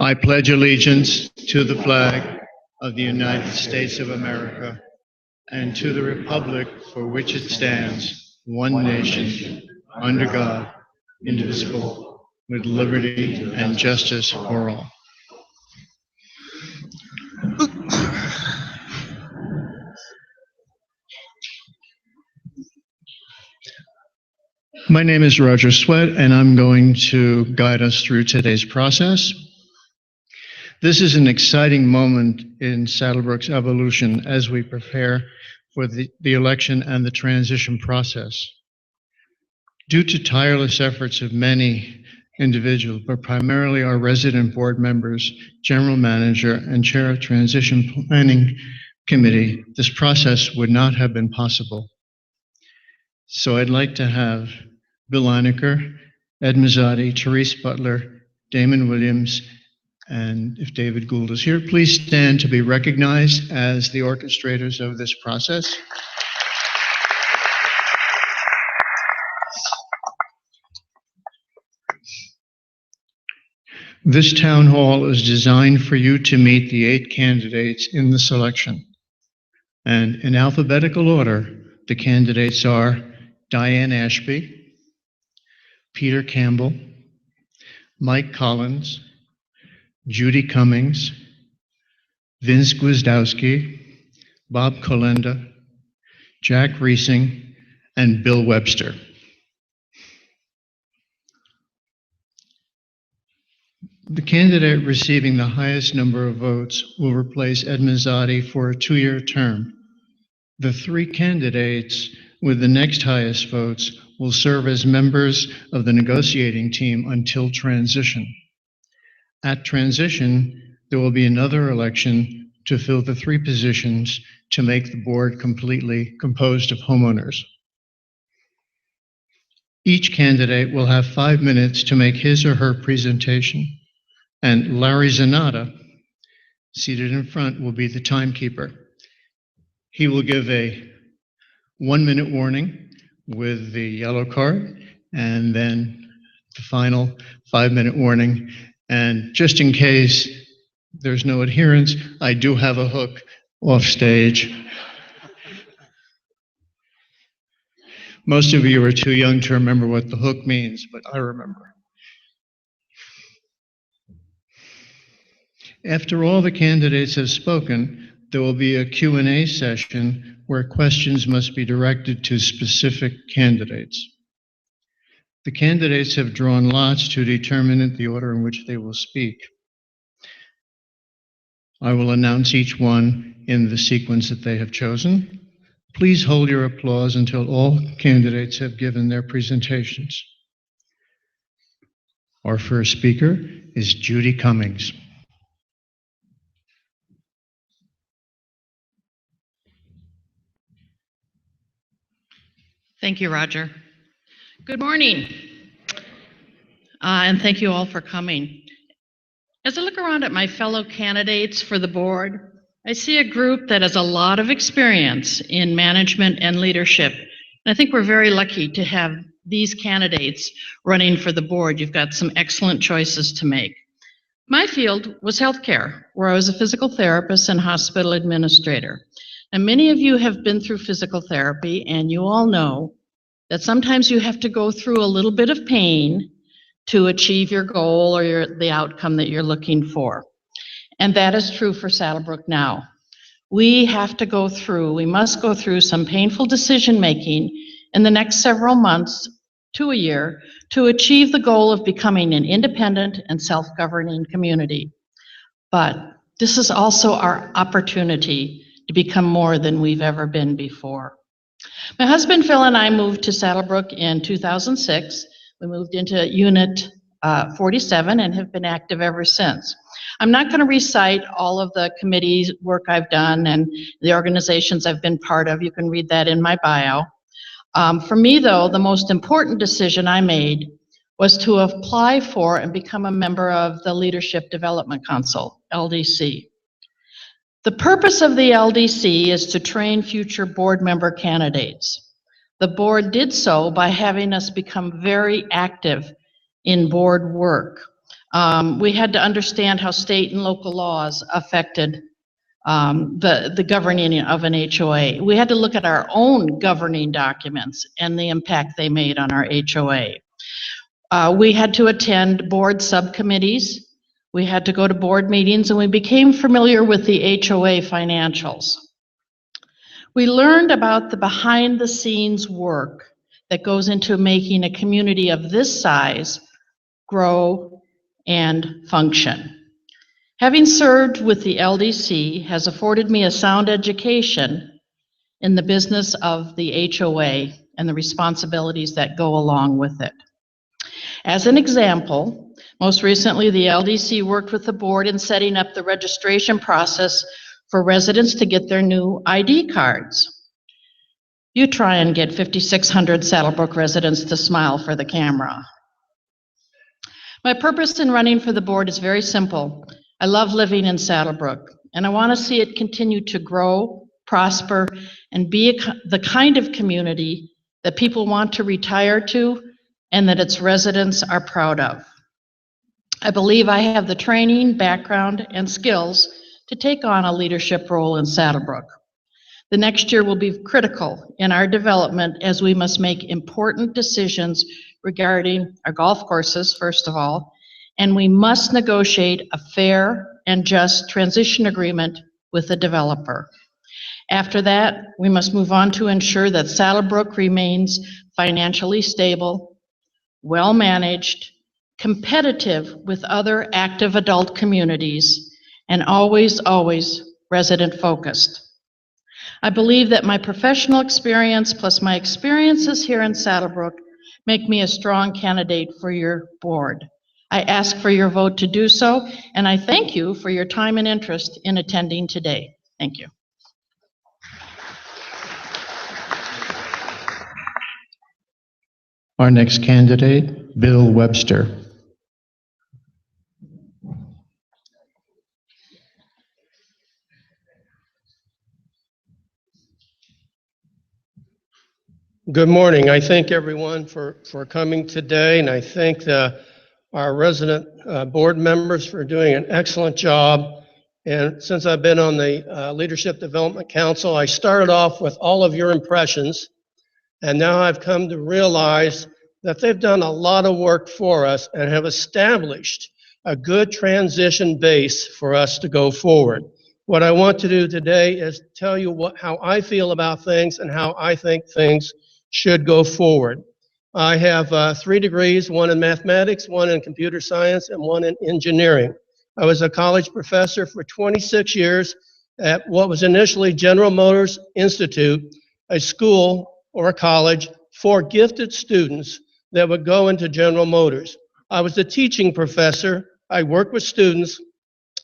I pledge allegiance to the flag of the United States of America and to the republic for which it stands, one nation, under God, indivisible, with liberty and justice for all. My name is Roger Sweat, and I'm going to guide us through today's process. This is an exciting moment in SaddleBrooke's evolution as we prepare for the election and the transition process. Due to tireless efforts of many individuals, but primarily our resident board members, general manager, and chair of transition planning committee, this process would not have been possible. So I'd like to have Bill Einecker, Ed Mazzotti, Therese Butler, Damon Williams, and if David Gould is here, please stand to be recognized as the orchestrators of this process. This town hall is designed for you to meet the 8 candidates in the selection. And in alphabetical order, the candidates are Diane Ashby, Peter Campbell, Mike Collins, Judy Cummings, Vince Guzdowski, Bob Kolenda, Jack Reesing, and Bill Webster. The candidate receiving the highest number of votes will replace Ed Mazzotti for a 2-year term. The 3 candidates with the next highest votes will serve as members of the negotiating team until transition. At transition, there will be another election to fill the 3 positions to make the board completely composed of homeowners. Each candidate will have 5 minutes to make his or her presentation, and Larry Zanata, seated in front, will be the timekeeper. He will give a 1-minute warning with the yellow card, and then the final 5-minute warning. And just in case there's no adherence, I do have a hook off stage. Most of you are too young to remember what the hook means, but I remember. After all the candidates have spoken, there will be a Q&A session where questions must be directed to specific candidates. The candidates have drawn lots to determine the order in which they will speak. I will announce each one in the sequence that they have chosen. Please hold your applause until all candidates have given their presentations. Our first speaker is Judy Cummings. Thank you, Roger. Good morning, and thank you all for coming. As I look around at my fellow candidates for the board, I see a group that has a lot of experience in management and leadership. And I think we're very lucky to have these candidates running for the board. You've got some excellent choices to make. My field was healthcare, where I was a physical therapist and hospital administrator. And many of you have been through physical therapy, and you all know that sometimes you have to go through a little bit of pain to achieve your goal or the outcome that you're looking for. And that is true for SaddleBrooke now. We must go through some painful decision-making in the next several months to a year to achieve the goal of becoming an independent and self-governing community. But this is also our opportunity to become more than we've ever been before. My husband Phil and I moved to SaddleBrooke in 2006. We moved into Unit 47 and have been active ever since. I'm not going to recite all of the committee work I've done and the organizations I've been part of. You can read that in my bio. For me, though, the most important decision I made was to apply for and become a member of the Leadership Development Council, LDC. The purpose of the LDC is to train future board member candidates. The board did so by having us become very active in board work. We had to understand how state and local laws affected the governing of an HOA. We had to look at our own governing documents and the impact they made on our HOA. We had to attend board subcommittees. We had to go to board meetings, and we became familiar with the HOA financials. We learned about the behind-the-scenes work that goes into making a community of this size grow and function. Having served with the LDC has afforded me a sound education in the business of the HOA and the responsibilities that go along with it. As an example, most recently the LDC worked with the board in setting up the registration process for residents to get their new ID cards. You try and get 5,600 SaddleBrooke residents to smile for the camera. My purpose in running for the board is very simple. I love living in SaddleBrooke, and I want to see it continue to grow, prosper, and be the kind of community that people want to retire to and that its residents are proud of. I believe I have the training, background, and skills to take on a leadership role in SaddleBrooke. The next year will be critical in our development as we must make important decisions regarding our golf courses, first of all, and we must negotiate a fair and just transition agreement with the developer. After that, we must move on to ensure that SaddleBrooke remains financially stable, well-managed, competitive with other active adult communities, and always resident-focused. I believe that my professional experience plus my experiences here in SaddleBrooke make me a strong candidate for your board. I ask for your vote to do so, and I thank you for your time and interest in attending today. Thank you. Our next candidate, Bill Webster. Good morning. I thank everyone for coming today, and I thank our resident board members for doing an excellent job. And since I've been on the Leadership Development Council, I started off with all of your impressions, and now I've come to realize that they've done a lot of work for us and have established a good transition base for us to go forward. What I want to do today is tell you how I feel about things and how I think things should go forward. I have 3 degrees, one in mathematics, one in computer science, and one in engineering. I was a college professor for 26 years at what was initially General Motors Institute, a school or a college for gifted students that would go into General Motors. I was a teaching professor. I worked with students.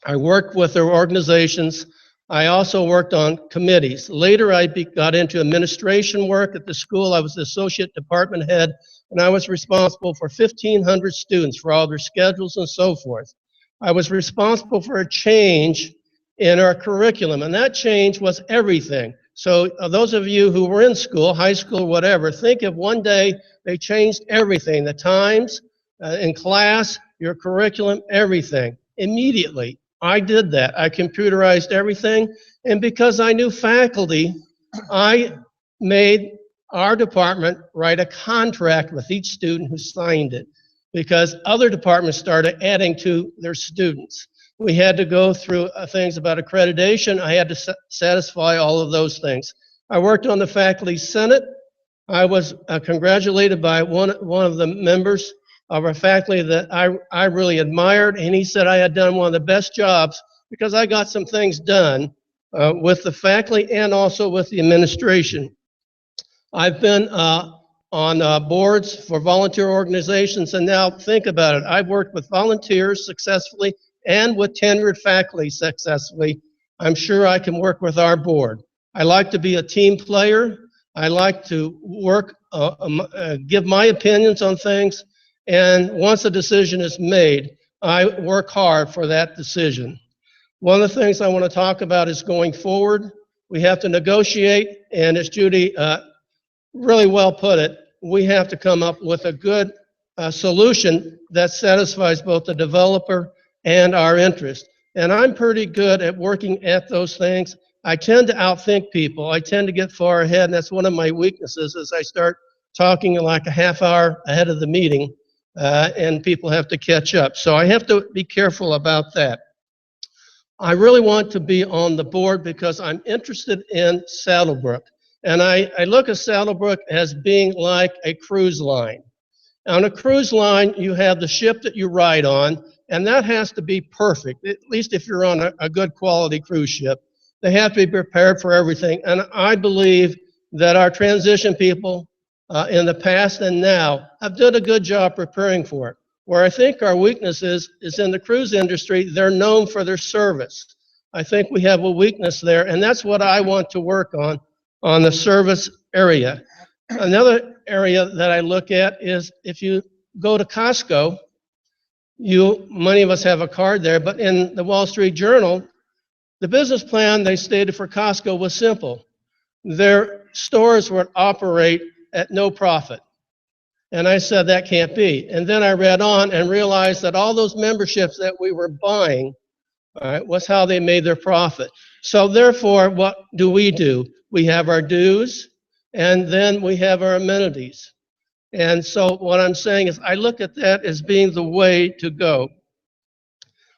I worked with their organizations. I also worked on committees. Later, I got into administration work at the school. I was the associate department head, and I was responsible for 1,500 students for all their schedules and so forth. I was responsible for a change in our curriculum, and that change was everything. So those of you who were in school, high school, whatever, think of one day they changed everything, the times in class, your curriculum, everything, immediately. I did that. I computerized everything, and because I knew faculty, I made our department write a contract with each student who signed it, because other departments started adding to their students. We had to go through things about accreditation. I had to satisfy all of those things. I worked on the faculty senate. I was congratulated by one of the members of our faculty that I really admired, and he said I had done one of the best jobs because I got some things done with the faculty and also with the administration. I've been on boards for volunteer organizations, and now think about it. I've worked with volunteers successfully and with tenured faculty successfully. I'm sure I can work with our board. I like to be a team player. I like to work, give my opinions on things. And once a decision is made, I work hard for that decision. One of the things I want to talk about is going forward. We have to negotiate, and as Judy really well put it, we have to come up with a good solution that satisfies both the developer and our interest. And I'm pretty good at working at those things. I tend to outthink people. I tend to get far ahead, and that's one of my weaknesses is I start talking like a half hour ahead of the meeting, and people have to catch up. So I have to be careful about that. I really want to be on the board because I'm interested in SaddleBrooke. And I look at SaddleBrooke as being like a cruise line. On a cruise line, you have the ship that you ride on, and that has to be perfect, at least if you're on a good quality cruise ship. They have to be prepared for everything. And I believe that our transition people in the past and now have done a good job preparing for it. Where I think our weakness is in the cruise industry. They're known for their service. I think we have a weakness there, and that's what I want to work on the service area. Another area that I look at is if you go to Costco, many of us have a card there, but in the Wall Street Journal, the business plan they stated for Costco was simple. Their stores would operate at no profit. And I said, that can't be. And then I read on and realized that all those memberships that we were buying, all right, was how they made their profit. So therefore, what do? We have our dues, and then we have our amenities. And so what I'm saying is I look at that as being the way to go.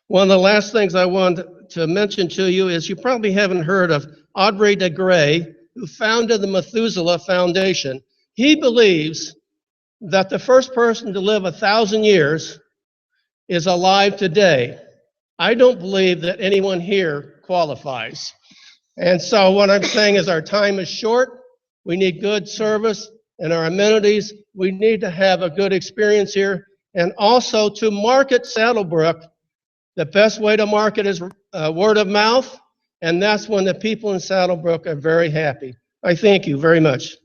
One of the last things I want to mention to you is you probably haven't heard of Aubrey de Grey, who founded the Methuselah Foundation. He believes that the first person to live 1,000 years is alive today. I don't believe that anyone here qualifies. And so what I'm saying is our time is short. We need good service and our amenities. We need to have a good experience here. And also to market SaddleBrooke, the best way to market is word of mouth. And that's when the people in SaddleBrooke are very happy. I thank you very much.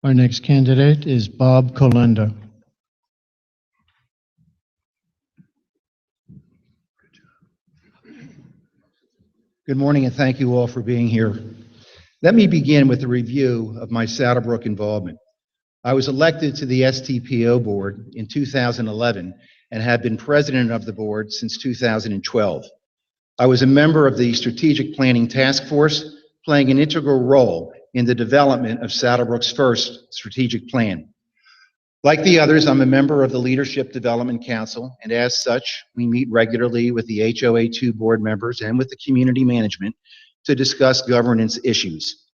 Our next candidate is Bob Kolenda. Good morning, and thank you all for being here. Let me begin with a review of my SaddleBrooke involvement. I was elected to the STPO board in 2011 and have been president of the board since 2012. I was a member of the Strategic Planning Task Force, playing an integral role in the development of SaddleBrooke's first strategic plan. Like the others, I'm a member of the Leadership Development Council, and as such, we meet regularly with the HOA2 board members and with the community management to discuss governance issues.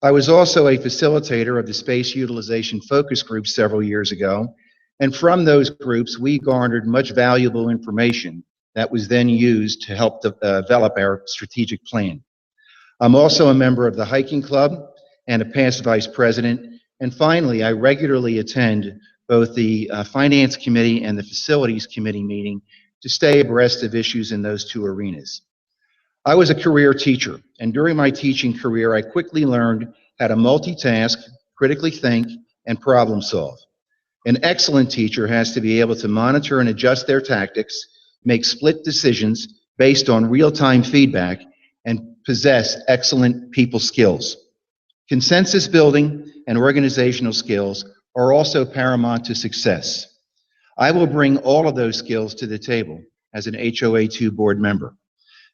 I was also a facilitator of the Space Utilization Focus Group several years ago, and from those groups, we garnered much valuable information that was then used to help develop our strategic plan. I'm also a member of the Hiking Club and a past vice president. And finally, I regularly attend both the Finance Committee and the Facilities Committee meeting to stay abreast of issues in those two arenas. I was a career teacher, and during my teaching career, I quickly learned how to multitask, critically think, and problem solve. An excellent teacher has to be able to monitor and adjust their tactics, make split decisions based on real-time feedback, and possess excellent people skills. Consensus building and organizational skills are also paramount to success. I will bring all of those skills to the table as an HOA2 board member.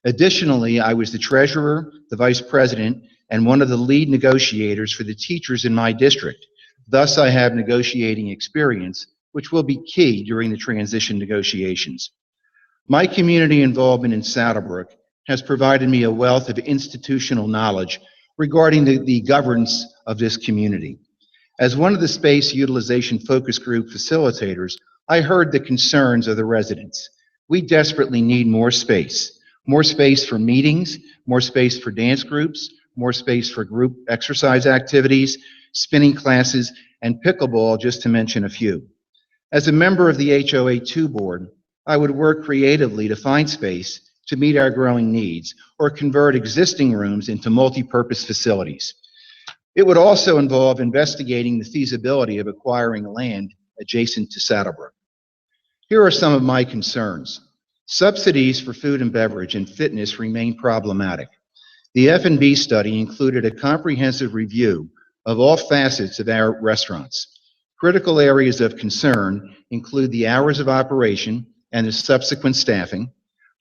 Additionally, I was the treasurer, the vice president, and one of the lead negotiators for the teachers in my district. Thus, I have negotiating experience, which will be key during the transition negotiations. My community involvement in SaddleBrooke has provided me a wealth of institutional knowledge regarding the governance of this community. As one of the Space Utilization Focus Group facilitators, I heard the concerns of the residents. We desperately need more space for meetings, more space for dance groups, more space for group exercise activities, spinning classes, and pickleball, just to mention a few. As a member of the HOA2 board, I would work creatively to find space to meet our growing needs or convert existing rooms into multi-purpose facilities. It would also involve investigating the feasibility of acquiring land adjacent to SaddleBrooke. Here are some of my concerns. Subsidies for food and beverage and fitness remain problematic. The F&B study included a comprehensive review of all facets of our restaurants. Critical areas of concern include the hours of operation and the subsequent staffing,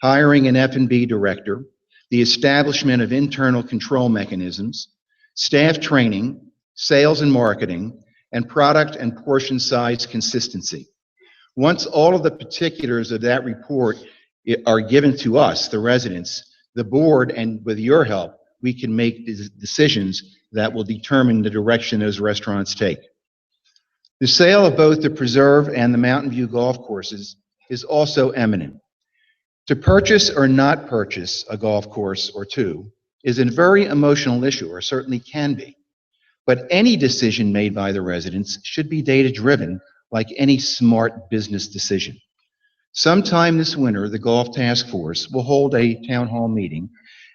hiring an F&B director, the establishment of internal control mechanisms, staff training, sales and marketing, and product and portion size consistency. Once all of the particulars of that report are given to us, the residents, the board, and with your help, we can make decisions that will determine the direction those restaurants take. The sale of both the Preserve and the Mountain View golf courses is also imminent. To purchase or not purchase a golf course or two is a very emotional issue, or certainly can be. But any decision made by the residents should be data-driven, like any smart business decision. Sometime this winter, the Golf Task Force will hold a town hall meeting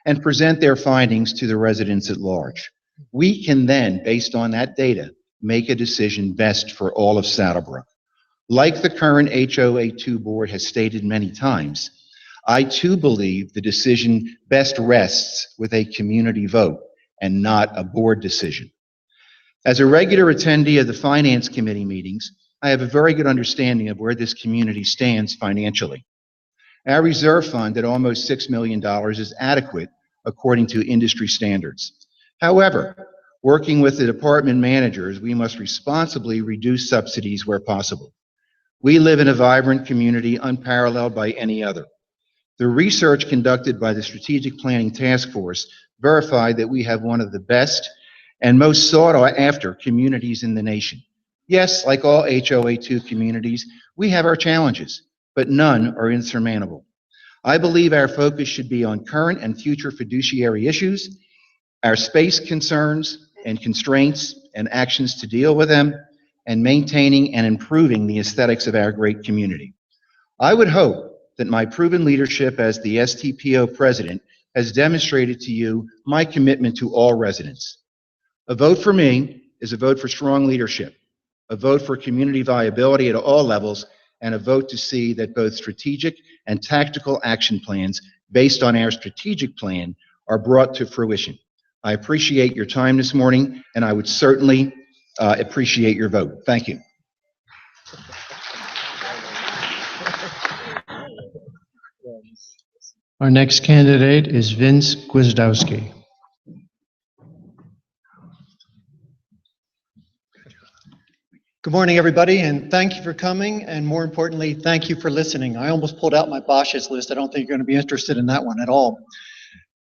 and present their findings to the residents at large. We can then, based on that data, make a decision best for all of SaddleBrooke. Like the current HOA2 board has stated many times, I too believe the decision best rests with a community vote and not a board decision. As a regular attendee of the Finance Committee meetings, I have a very good understanding of where this community stands financially. Our reserve fund at almost $6 million is adequate according to industry standards. However, working with the department managers, we must responsibly reduce subsidies where possible. We live in a vibrant community unparalleled by any other. The research conducted by the Strategic Planning Task Force verified that we have one of the best and most sought-after communities in the nation. Yes, like all HOA2 communities, we have our challenges, but none are insurmountable. I believe our focus should be on current and future fiduciary issues, our space concerns and constraints and actions to deal with them, and maintaining and improving the aesthetics of our great community. I would hope that my proven leadership as the STPO president has demonstrated to you my commitment to all residents. A vote for me is a vote for strong leadership, a vote for community viability at all levels, and a vote to see that both strategic and tactical action plans based on our strategic plan are brought to fruition. I appreciate your time this morning, and I would certainly appreciate your vote. Thank you. Our next candidate is Vince Guzdowski. Good morning, everybody, and thank you for coming, and more importantly, thank you for listening. I almost pulled out my Bosch's list. I don't think you're going to be interested in that one at all.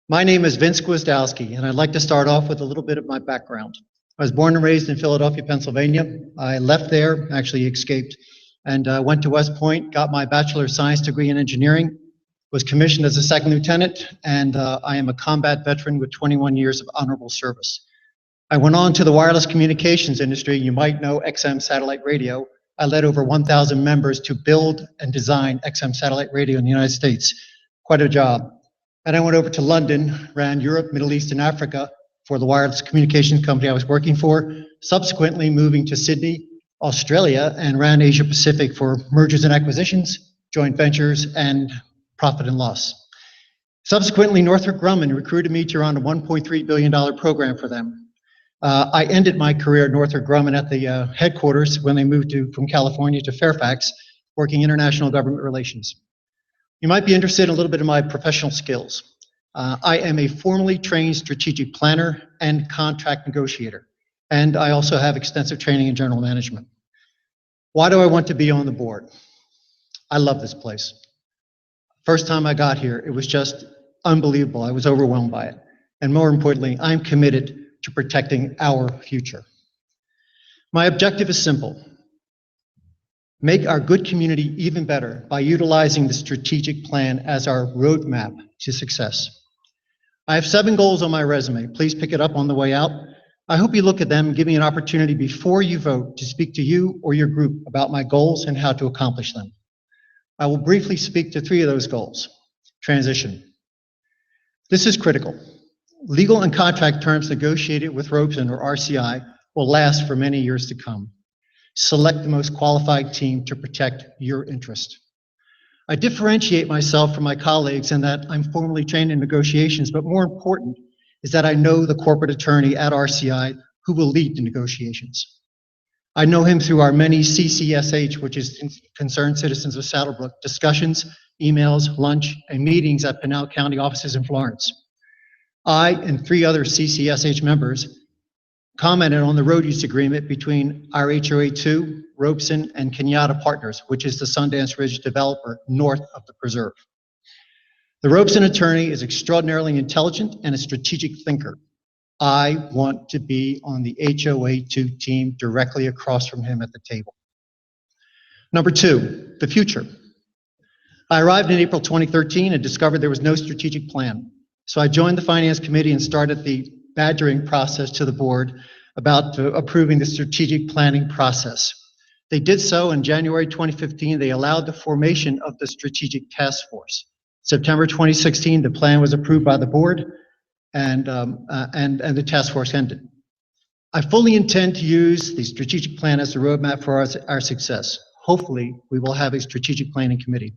My name is Vince Guzdowski, and I'd like to start off with a little bit of my background. I was born and raised in Philadelphia, Pennsylvania. I left there, actually escaped, and went to West Point, got my Bachelor of Science degree in engineering, was commissioned as a second lieutenant, and I am a combat veteran with 21 years of honorable service. I went on to the wireless communications industry. You might know XM satellite radio. I led over 1,000 members to build and design XM satellite radio in the United States. Quite a job. And I went over to London, ran Europe, Middle East, and Africa for the wireless communications company I was working for, subsequently moving to Sydney, Australia, and ran Asia Pacific for mergers and acquisitions, joint ventures, and profit and loss. Subsequently, Northrop Grumman recruited me to run a $1.3 billion program for them. I ended my career at Northrop Grumman at the headquarters when they moved from California to Fairfax, working international government relations. You might be interested in a little bit of my professional skills. I am a formally trained strategic planner and contract negotiator, and I also have extensive training in general management. Why do I want to be on the board? I love this place. First time I got here, it was just unbelievable. I was overwhelmed by it. And more importantly, I'm committed to protecting our future. My objective is simple. Make our good community even better by utilizing the strategic plan as our roadmap to success. I have 7 goals on my resume. Please pick it up on the way out. I hope you look at them and give me an opportunity before you vote to speak to you or your group about my goals and how to accomplish them. I will briefly speak to 3 of those goals. Transition. This is critical. Legal and contract terms negotiated with Robeson or RCI will last for many years to come. Select the most qualified team to protect your interest. I differentiate myself from my colleagues in that I'm formally trained in negotiations, but more important is that I know the corporate attorney at RCI who will lead the negotiations. I know him through our many CCSH, which is Concerned Citizens of SaddleBrooke, discussions, emails, lunch, and meetings at Pinal County offices in Florence. I and 3 other CCSH members commented on the road use agreement between our HOA2, Robeson, and Kenyatta Partners, which is the Sundance Ridge developer north of the preserve. The Robeson attorney is extraordinarily intelligent and a strategic thinker. I want to be on the HOA2 team directly across from him at the table. Number 2, the future. I arrived in April 2013 and discovered there was no strategic plan. So I joined the Finance Committee and started the badgering process to the board about approving the strategic planning process. They did so in January 2015. They allowed the formation of the strategic task force. September 2016, the plan was approved by the board and the task force ended. I fully intend to use the strategic plan as the roadmap for our success. Hopefully, we will have a strategic planning committee.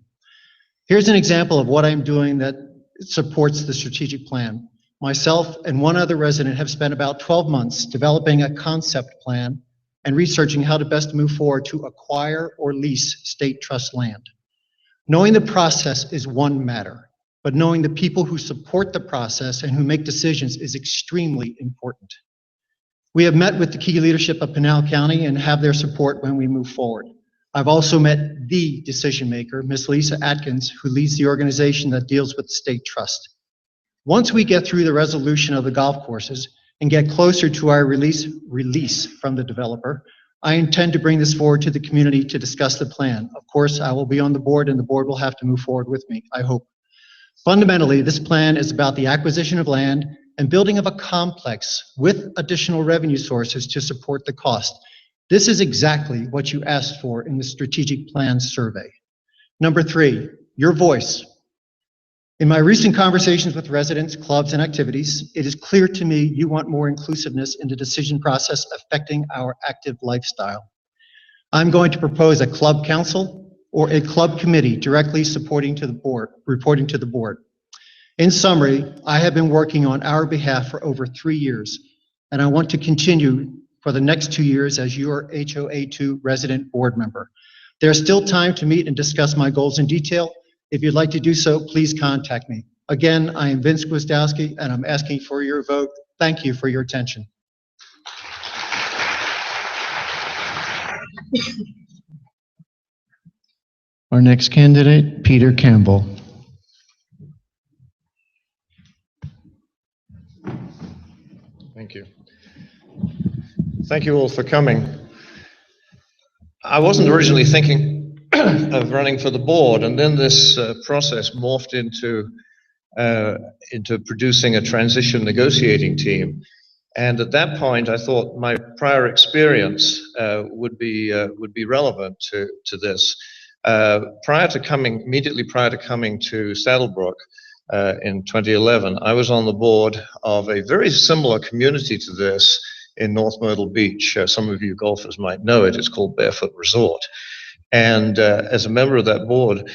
Here's an example of what I'm doing that supports the strategic plan. Myself and 1 other resident have spent about 12 months developing a concept plan and researching how to best move forward to acquire or lease state trust land. Knowing the process is one matter, but knowing the people who support the process and who make decisions is extremely important. We have met with the key leadership of Pinal County and have their support when we move forward. I've also met the decision maker, Ms. Lisa Atkins, who leads the organization that deals with the state trust. Once we get through the resolution of the golf courses and get closer to our release from the developer, I intend to bring this forward to the community to discuss the plan. Of course, I will be on the board and the board will have to move forward with me, I hope. Fundamentally, this plan is about the acquisition of land and building of a complex with additional revenue sources to support the cost. This is exactly what you asked for in the strategic plan survey. Number 3, your voice. In my recent conversations with residents, clubs, and activities, it is clear to me you want more inclusiveness in the decision process affecting our active lifestyle. I'm going to propose a club council or a club committee directly reporting to the board. In summary, I have been working on our behalf for over 3 years, and I want to continue for the next 2 years as your HOA2 resident board member. There's still time to meet and discuss my goals in detail. If you'd like to do so, please contact me. Again, I am Vince Guzdowski, and I'm asking for your vote. Thank you for your attention. Our next candidate, Peter Campbell. Thank you. Thank you all for coming. I wasn't originally thinking of running for the board, and then this process morphed into producing a transition negotiating team. And at that point, I thought my prior experience would be relevant to this. Immediately prior to coming to SaddleBrooke in 2011, I was on the board of a very similar community to this in North Myrtle Beach. Some of you golfers might know it. It's called Barefoot Resort. And as a member of that board,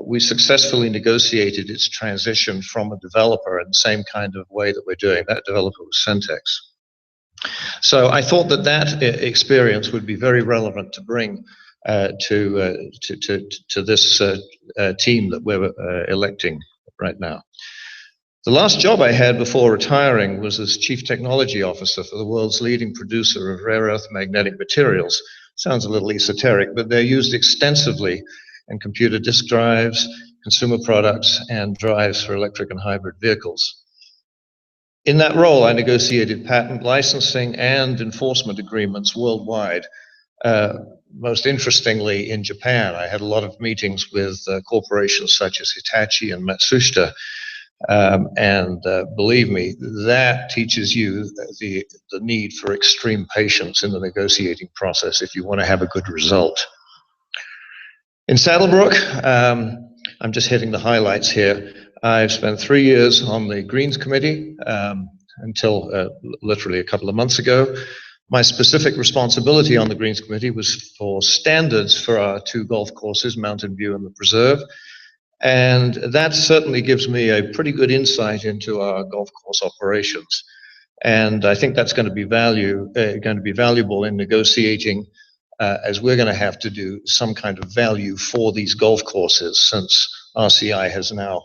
we successfully negotiated its transition from a developer in the same kind of way that we're doing. That developer was Centex. So I thought that experience would be very relevant to bring to this team that we're electing right now. The last job I had before retiring was as Chief Technology Officer for the world's leading producer of rare earth magnetic materials. Sounds a little esoteric, but they're used extensively in computer disk drives, consumer products, and drives for electric and hybrid vehicles. In that role, I negotiated patent licensing and enforcement agreements worldwide. Most interestingly, in Japan, I had a lot of meetings with corporations such as Hitachi and Matsushita. Believe me, that teaches you the need for extreme patience in the negotiating process if you want to have a good result. In SaddleBrooke, I'm just hitting the highlights here. I've spent 3 years on the Greens Committee until literally a couple of months ago. My specific responsibility on the Greens Committee was for standards for our 2 golf courses, Mountain View and the Preserve, And that certainly gives me a pretty good insight into our golf course operations. And I think that's going to be valuable in negotiating, as we're going to have to do some kind of value for these golf courses, since RCI has now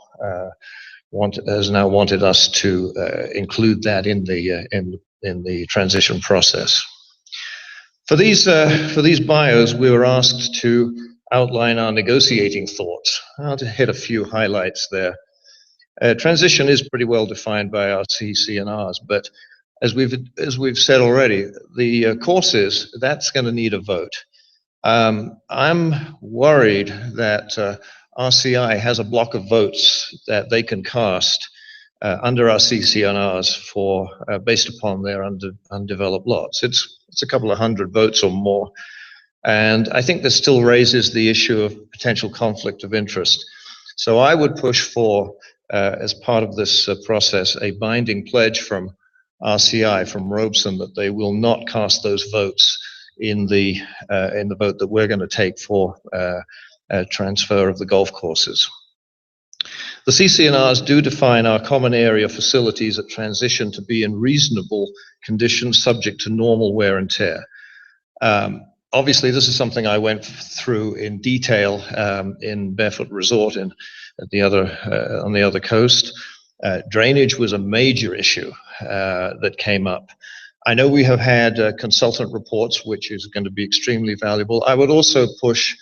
wanted us to include that in the transition process. For these bios, we were asked to outline our negotiating thoughts. I'll just hit a few highlights there. Transition is pretty well defined by our CC&Rs, but as we've said already, the courses, that's going to need a vote. I'm worried that RCI has a block of votes that they can cast under our CC&Rs for based upon their undeveloped lots. It's a couple of hundred votes or more. And I think this still raises the issue of potential conflict of interest. So I would push for, as part of this process, a binding pledge from RCI, from Robeson, that they will not cast those votes in the vote that we're going to take for transfer of the golf courses. The CC&Rs do define our common area facilities at transition to be in reasonable conditions subject to normal wear and tear. Obviously, this is something I went through in detail in Barefoot Resort on the other coast. Drainage was a major issue that came up. I know we have had consultant reports, which is going to be extremely valuable. I would also push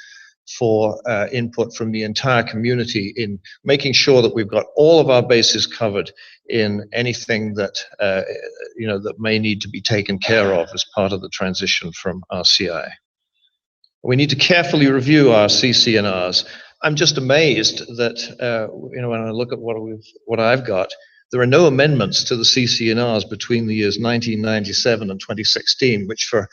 for input from the entire community in making sure that we've got all of our bases covered in anything that that may need to be taken care of as part of the transition from RCI. We need to carefully review our CC&Rs. I'm just amazed that when I look at what I've got, there are no amendments to the CC&Rs between the years 1997 and 2016, which for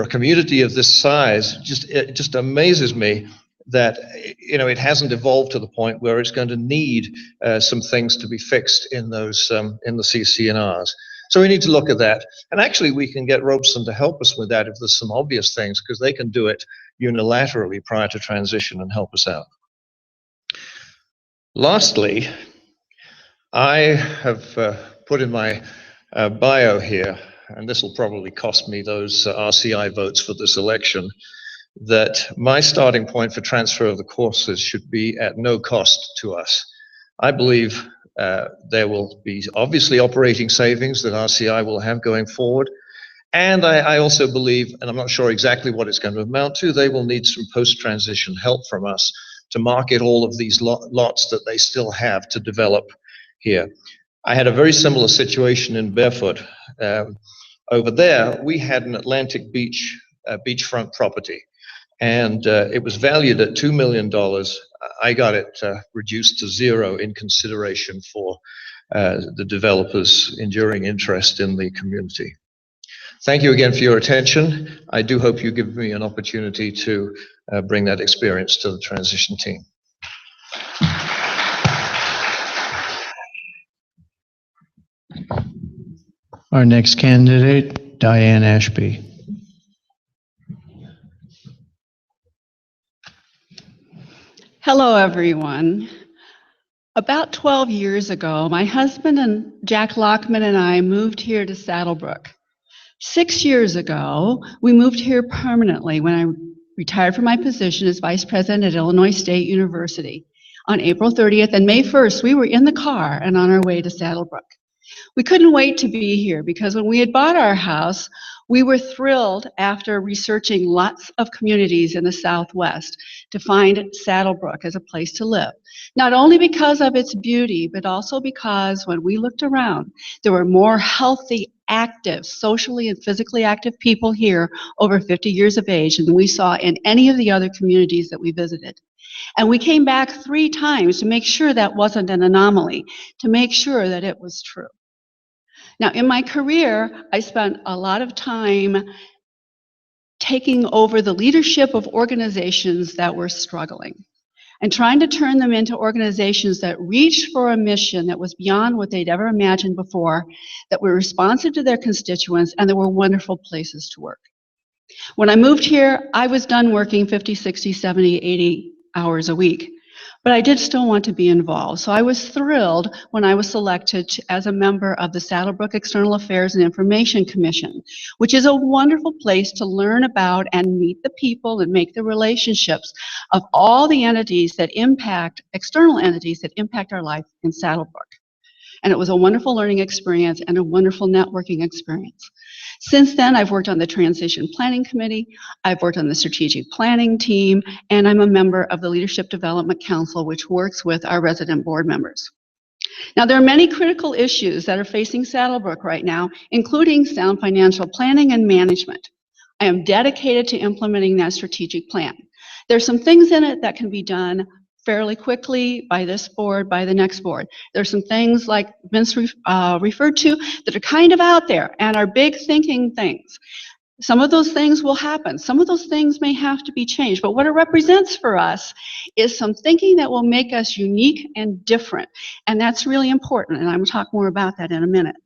a community of this size, it just amazes me that it hasn't evolved to the point where it's going to need some things to be fixed in those in the CC&Rs. So we need to look at that, and actually we can get Robeson to help us with that if there's some obvious things, because they can do it unilaterally prior to transition and help us out. Lastly, I have put in my bio here, and this will probably cost me those RCI votes for this election, that my starting point for transfer of the courses should be at no cost to us. I believe there will be obviously operating savings that RCI will have going forward. And I also believe, and I'm not sure exactly what it's going to amount to, they will need some post-transition help from us to market all of these lots that they still have to develop here. I had a very similar situation in Barefoot. Over there, we had an Atlantic Beach beachfront property, and it was valued at $2 million. I got it reduced to zero in consideration for the developers' enduring interest in the community. Thank you again for your attention. I do hope you give me an opportunity to bring that experience to the transition team. Our next candidate, Diane Ashby. Hello, everyone. About 12 years ago, my husband and Jack Lockman and I moved here to SaddleBrooke. 6 years ago, we moved here permanently when I retired from my position as vice president at Illinois State University. On April 30th and May 1st, we were in the car and on our way to SaddleBrooke. We couldn't wait to be here because when we had bought our house, we were thrilled after researching lots of communities in the Southwest to find SaddleBrooke as a place to live. Not only because of its beauty, but also because when we looked around, there were more healthy, active, socially and physically active people here over 50 years of age than we saw in any of the other communities that we visited. And we came back 3 times to make sure that wasn't an anomaly, to make sure that it was true. Now, in my career, I spent a lot of time taking over the leadership of organizations that were struggling and trying to turn them into organizations that reached for a mission that was beyond what they'd ever imagined before, that were responsive to their constituents, and that were wonderful places to work. When I moved here, I was done working 50, 60, 70, 80 hours a week. but I did still want to be involved. So I was thrilled when I was selected as a member of the SaddleBrooke External Affairs and Information Commission, which is a wonderful place to learn about and meet the people and make the relationships of all the entities that impact, external entities that impact our life in SaddleBrooke. And it was a wonderful learning experience and a wonderful networking experience. Since then, I've worked on the Transition Planning Committee, I've worked on the Strategic Planning Team, and I'm a member of the Leadership Development Council, which works with our resident board members. Now, there are many critical issues that are facing SaddleBrooke right now, including sound financial planning and management. I am dedicated to implementing that strategic plan. There's some things in it that can be done fairly quickly by this board, by the next board. There's some things like Vince referred to that are kind of out there and are big thinking things. Some of those things will happen. Some of those things may have to be changed. But what it represents for us is some thinking that will make us unique and different. And that's really important. And I'm going to talk more about that in a minute.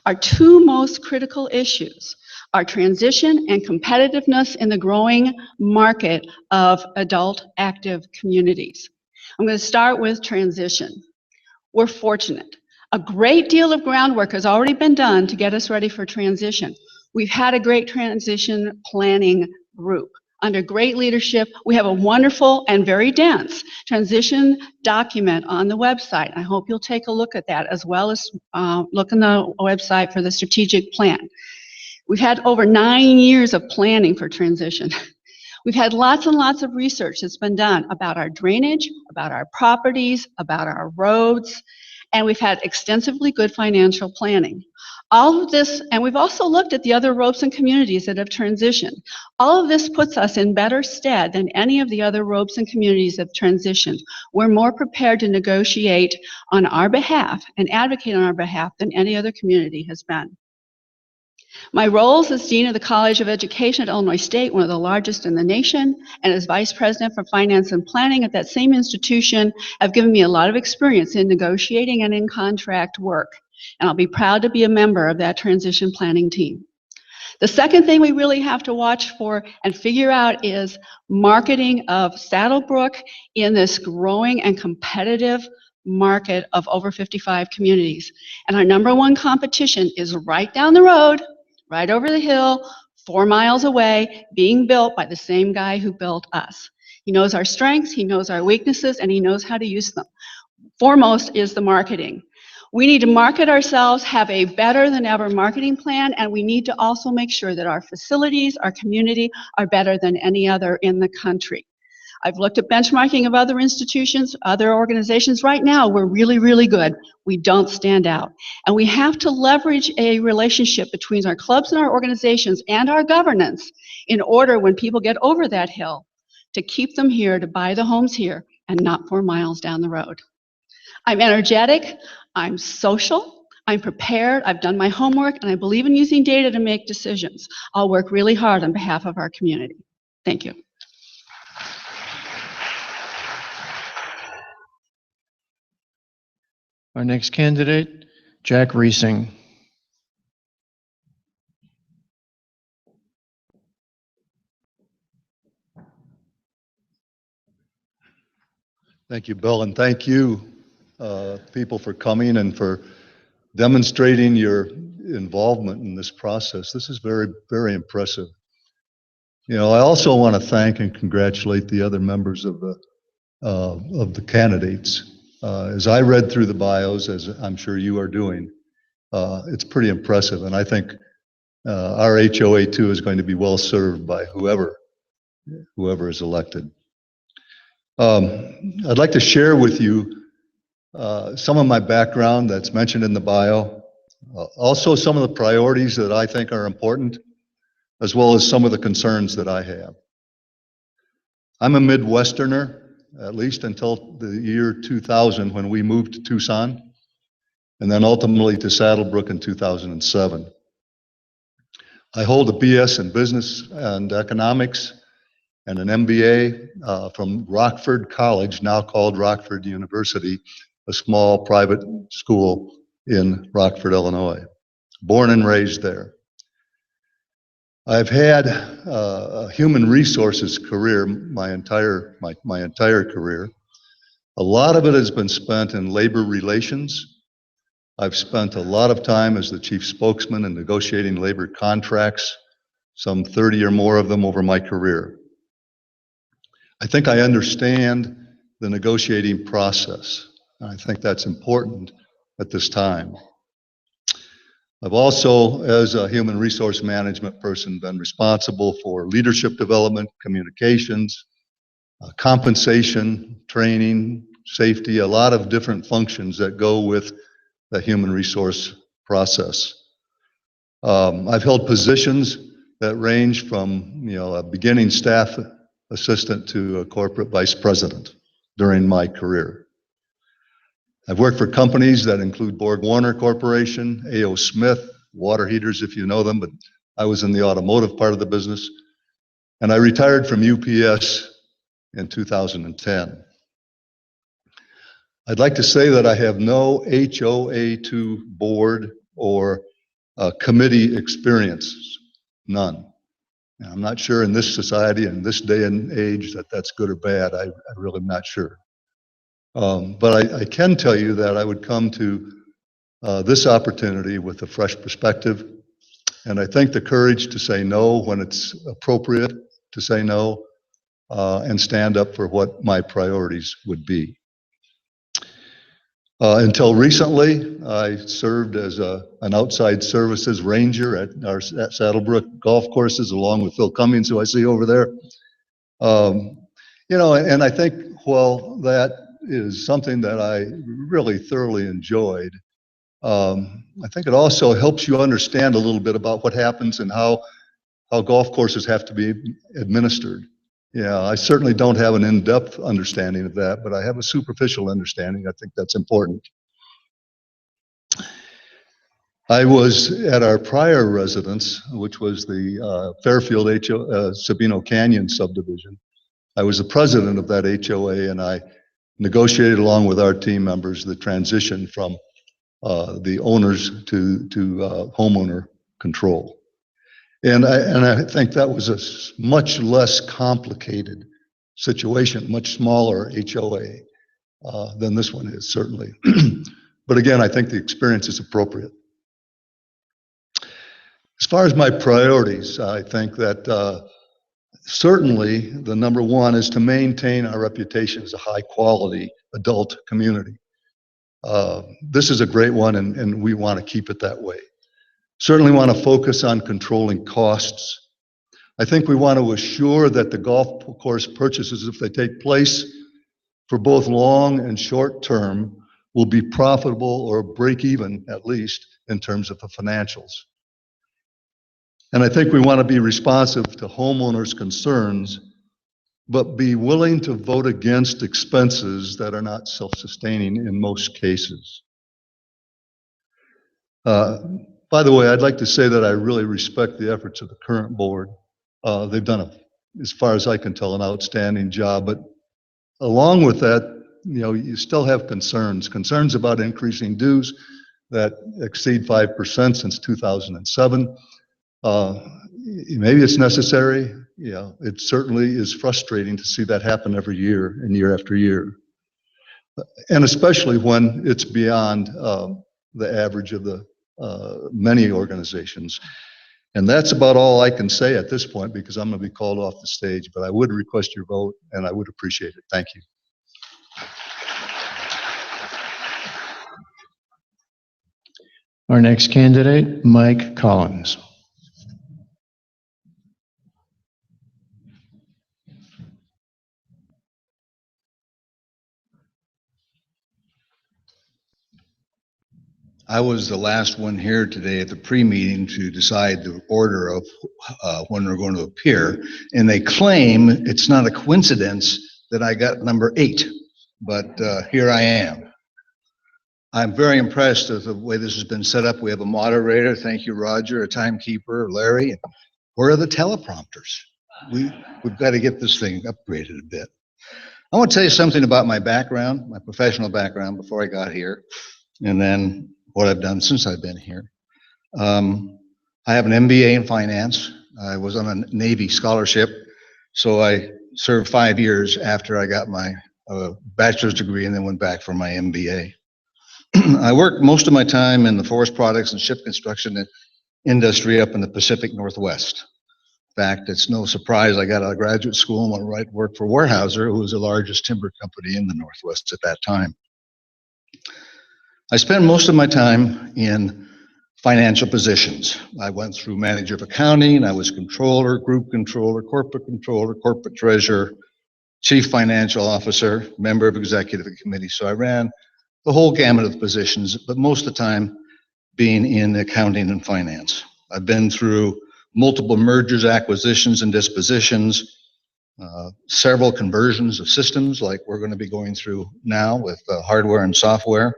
Our two most critical issues are transition and competitiveness in the growing market of adult active communities. I'm going to start with transition. We're fortunate. A great deal of groundwork has already been done to get us ready for transition. We've had a great transition planning group. Under great leadership, we have a wonderful and very dense transition document on the website. I hope you'll take a look at that, as well as look on the website for the strategic plan. We've had over 9 years of planning for transition. We've had lots and lots of research that's been done about our drainage, about our properties, about our roads, and we've had extensively good financial planning. All of this, and we've also looked at the other ropes and communities that have transitioned. All of this puts us in better stead than any of the other ropes and communities that have transitioned. We're more prepared to negotiate on our behalf and advocate on our behalf than any other community has been. My roles as Dean of the College of Education at Illinois State, one of the largest in the nation, and as Vice President for Finance and Planning at that same institution have given me a lot of experience in negotiating and in contract work. And I'll be proud to be a member of that transition planning team. The second thing we really have to watch for and figure out is marketing of SaddleBrooke in this growing and competitive market of over 55 communities. And our number one competition is right down the road, right over the hill, 4 miles away, being built by the same guy who built us. He knows our strengths, he knows our weaknesses, and he knows how to use them. Foremost is the marketing. We need to market ourselves, have a better than ever marketing plan, and we need to also make sure that our facilities, our community are better than any other in the country. I've looked at benchmarking of other institutions, other organizations. Right now, we're really, really good. We don't stand out. And we have to leverage a relationship between our clubs and our organizations and our governance in order, when people get over that hill, to keep them here, to buy the homes here, and not 4 miles down the road. I'm energetic, I'm social, I'm prepared, I've done my homework, and I believe in using data to make decisions. I'll work really hard on behalf of our community. Thank you. Our next candidate, Jack Reesing. Thank you, Bill, and thank you, people, for coming and for demonstrating your involvement in this process. This is very, very impressive. You know, I also want to thank and congratulate the other members of the candidates. As I read through the bios, as I'm sure you are doing, it's pretty impressive, and I think our HOA too is going to be well served by whoever is elected. I'd like to share with you some of my background that's mentioned in the bio, also some of the priorities that I think are important, as well as some of the concerns that I have. I'm a Midwesterner, at least until the year 2000, when we moved to Tucson, and then ultimately to SaddleBrooke in 2007. I hold a BS in Business and Economics and an MBA from Rockford College, now called Rockford University, a small private school in Rockford, Illinois. Born and raised there. I've had a human resources career my entire career. A lot of it has been spent in labor relations. I've spent a lot of time as the chief spokesman in negotiating labor contracts, some 30 or more of them over my career. I think I understand the negotiating process. I think that's important at this time. I've also, as a human resource management person, been responsible for leadership development, communications, compensation, training, safety, a lot of different functions that go with the human resource process. I've held positions that range from, a beginning staff assistant to a corporate vice president during my career. I've worked for companies that include Borg Warner Corporation, A.O. Smith, water heaters if you know them, but I was in the automotive part of the business. And I retired from UPS in 2010. I'd like to say that I have no HOA2 board or committee experience, none. And I'm not sure in this society and this day and age that that's good or bad. I really am not sure. But I can tell you that I would come to this opportunity with a fresh perspective. And I think the courage to say no when it's appropriate to say no, and stand up for what my priorities would be. Until recently, I served as an outside services ranger at our SaddleBrooke golf courses, along with Phil Cummings, who I see over there. And I think, well, that is something that I really thoroughly enjoyed. I think it also helps you understand a little bit about what happens and how golf courses have to be administered. Yeah, I certainly don't have an in-depth understanding of that, but I have a superficial understanding. I think that's important. I was at our prior residence, which was the Fairfield Sabino Canyon subdivision. I was the president of that HOA, and I negotiated along with our team members the transition from the owners to homeowner control. And I think that was a much less complicated situation, much smaller HOA than this one is, certainly. But again, I think the experience is appropriate. As far as my priorities, I think that certainly the number one is to maintain our reputation as a high quality adult community. This is a great one, and we want to keep it that way. Certainly want to focus on controlling costs. I think we want to assure that the golf course purchases, if they take place for both long and short term, will be profitable or break even, at least, in terms of the financials. And I think we want to be responsive to homeowners' concerns, but be willing to vote against expenses that are not self-sustaining in most cases. By the way, I'd like to say that I really respect the efforts of the current board. They've done, as far as I can tell, an outstanding job. But along with that, you still have concerns about increasing dues that exceed 5% since 2007. Maybe it's necessary. It certainly is frustrating to see that happen every year and year after year. And especially when it's beyond the average of the many organizations. And that's about all I can say at this point, because I'm going to be called off the stage, but I would request your vote and I would appreciate it. Thank you. Our next candidate, Mike Collins. I was the last one here today at the pre-meeting to decide the order of when we're going to appear, and they claim it's not a coincidence that I got number 8, but here I am. I'm very impressed with the way this has been set up. We have a moderator, thank you, Roger, a timekeeper, Larry, and where are the teleprompters? We've got to get this thing upgraded a bit. I want to tell you something about my background, my professional background before I got here, and then what I've done since I've been here. I have an MBA in finance. I was on a Navy scholarship, so I served 5 years after I got my a bachelor's degree and then went back for my MBA. I worked most of my time in the forest products and ship construction industry up in the Pacific Northwest. In fact, it's no surprise I got out of graduate school and went right to work for Weyerhaeuser, who was the largest timber company in the Northwest at that time. I spent most of my time in financial positions. I went through manager of accounting, I was controller, group controller, corporate treasurer, chief financial officer, member of executive committee. So I ran the whole gamut of positions, but most of the time being in accounting and finance. I've been through multiple mergers, acquisitions, and dispositions, several conversions of systems like we're going to be going through now with hardware and software,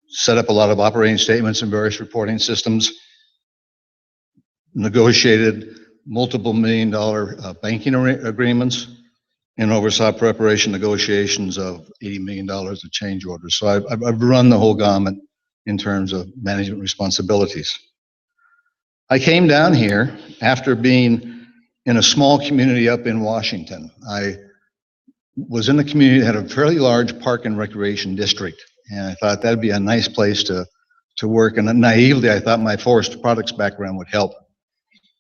set up a lot of operating statements and various reporting systems, negotiated multiple million-dollar banking agreements, and oversaw preparation negotiations of $80 million of change orders. So I've run the whole gamut in terms of management responsibilities. I came down here after being in a small community up in Washington. I was in a community that had a fairly large park and recreation district, and I thought that'd be a nice place to work. And naively, I thought my forest products background would help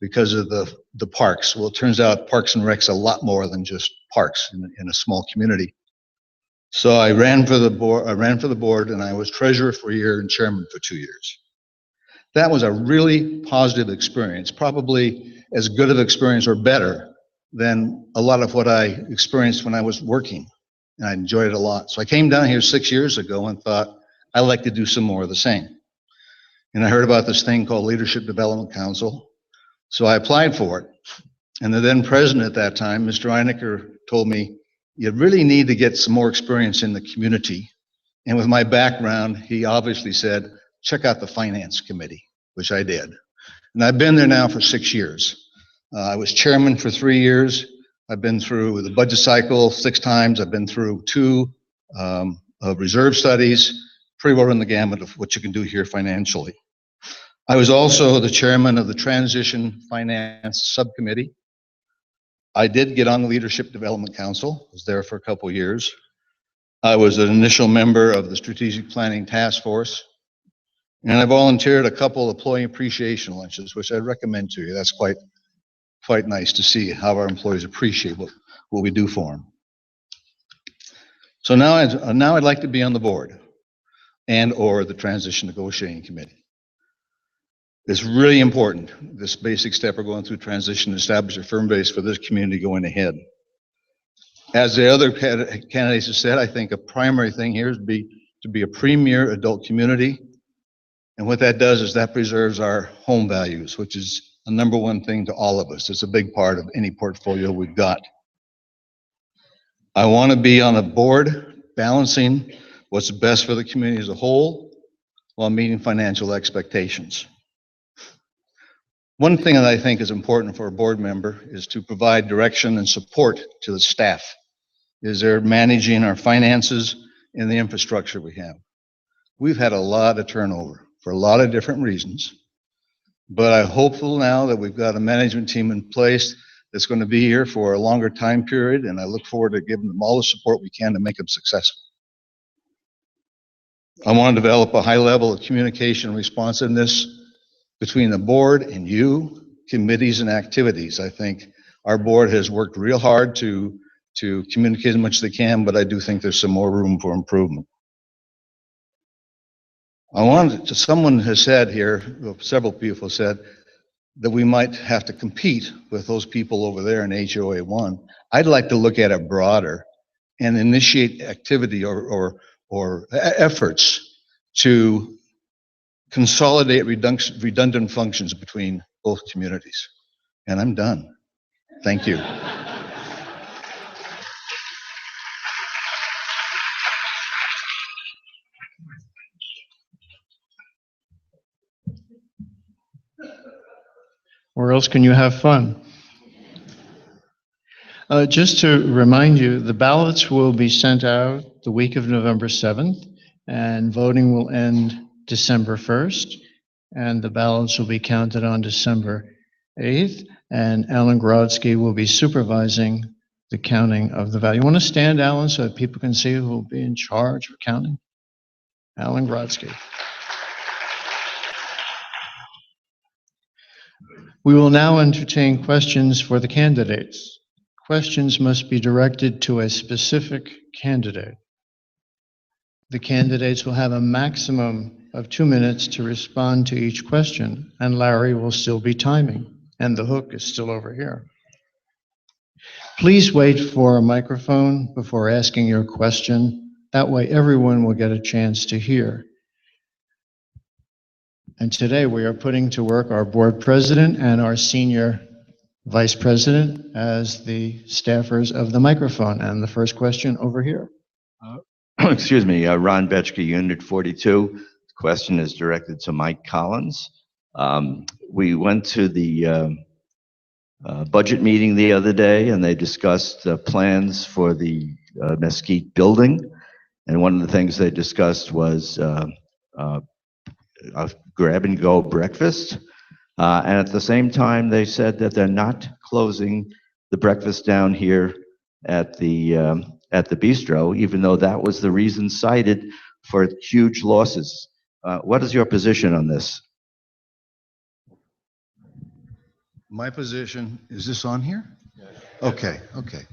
because of the parks. Well, it turns out Parks and Rec's a lot more than just parks in a small community. So I ran for the board, and I was treasurer for a year and chairman for 2 years. That was a really positive experience, probably as good of experience or better than a lot of what I experienced when I was working, and I enjoyed it a lot. So I came down here 6 years ago and thought, I'd like to do some more of the same. And I heard about this thing called Leadership Development Council, so I applied for it. And the then president at that time, Mr. Einecker, told me, you really need to get some more experience in the community. And with my background, he obviously said, check out the finance committee, which I did. And I've been there now for 6 years. I was chairman for 3 years. I've been through the budget cycle 6 times. I've been through 2 of reserve studies, pretty well in the gamut of what you can do here financially. I was also the chairman of the Transition Finance Subcommittee. I did get on the Leadership Development Council. I was there for a couple of years. I was an initial member of the Strategic Planning Task Force. And I volunteered a couple of employee appreciation lunches, which I recommend to you. That's quite nice to see how our employees appreciate what we do for them. So now I'd like to be on the board and or the Transition Negotiating Committee. It's really important, this basic step we're going through transition, to establish a firm base for this community going ahead. As the other candidates have said, I think a primary thing here is to be a premier adult community. And what that does is that preserves our home values, which is the #1 thing to all of us. It's a big part of any portfolio we've got. I want to be on a board balancing what's best for the community as a whole while meeting financial expectations. One thing that I think is important for a board member is to provide direction and support to the staff as they're managing our finances and the infrastructure we have. We've had a lot of turnover for a lot of different reasons, but I'm hopeful now that we've got a management team in place that's going to be here for a longer time period, and I look forward to giving them all the support we can to make them successful. I want to develop a high level of communication and responsiveness between the board and you, committees and activities. I think our board has worked real hard to communicate as much as they can, but I do think there's some more room for improvement. Someone has said here, several people said, that we might have to compete with those people over there in HOA 1. I'd like to look at it broader and initiate activity or efforts to consolidate redundant functions between both communities. And I'm done. Thank you. Or else can you have fun? Just to remind you, the ballots will be sent out the week of November 7th, and voting will end December 1st, and the ballots will be counted on December 8th, and Alan Grodsky will be supervising the counting of the value. You want to stand, Alan, so that people can see who will be in charge for counting? Alan Grodzki. We will now entertain questions for the candidates. Questions must be directed to a specific candidate. The candidates will have a maximum of 2 minutes to respond to each question, and Larry will still be timing, and the hook is still over here. Please wait for a microphone before asking your question. That way everyone will get a chance to hear. And today we are putting to work our board president and our senior vice president as the staffers of the microphone. And the first question over here. Excuse me, Ron Betchke, Unit 42. The question is directed to Mike Collins. We went to the budget meeting the other day, and they discussed plans for the Mesquite building. And one of the things they discussed was a grab-and-go breakfast. And at the same time, they said that they're not closing the breakfast down here at the bistro, even though that was the reason cited for huge losses. What is your position on this? My position, is this on here? Okay, okay.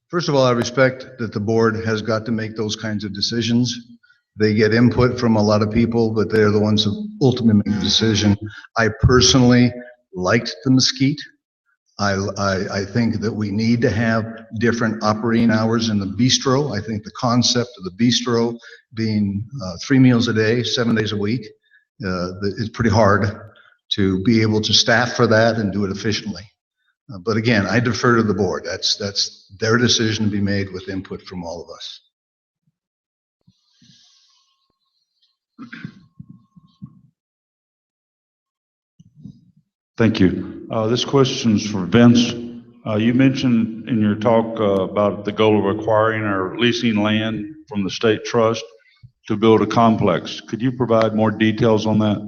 First of all, I respect that the board has got to make those kinds of decisions. They get input from a lot of people, but they're the ones who ultimately make the decision. I personally liked the Mesquite. I think that we need to have different operating hours in the bistro. I think the concept of the bistro being 3 meals a day, 7 days a week, is pretty hard to be able to staff for that and do it efficiently. But again, I defer to the board. That's their decision to be made with input from all of us. Thank you. This question's for Vince. You mentioned in your talk about the goal of acquiring or leasing land from the state trust to build a complex. Could you provide more details on that?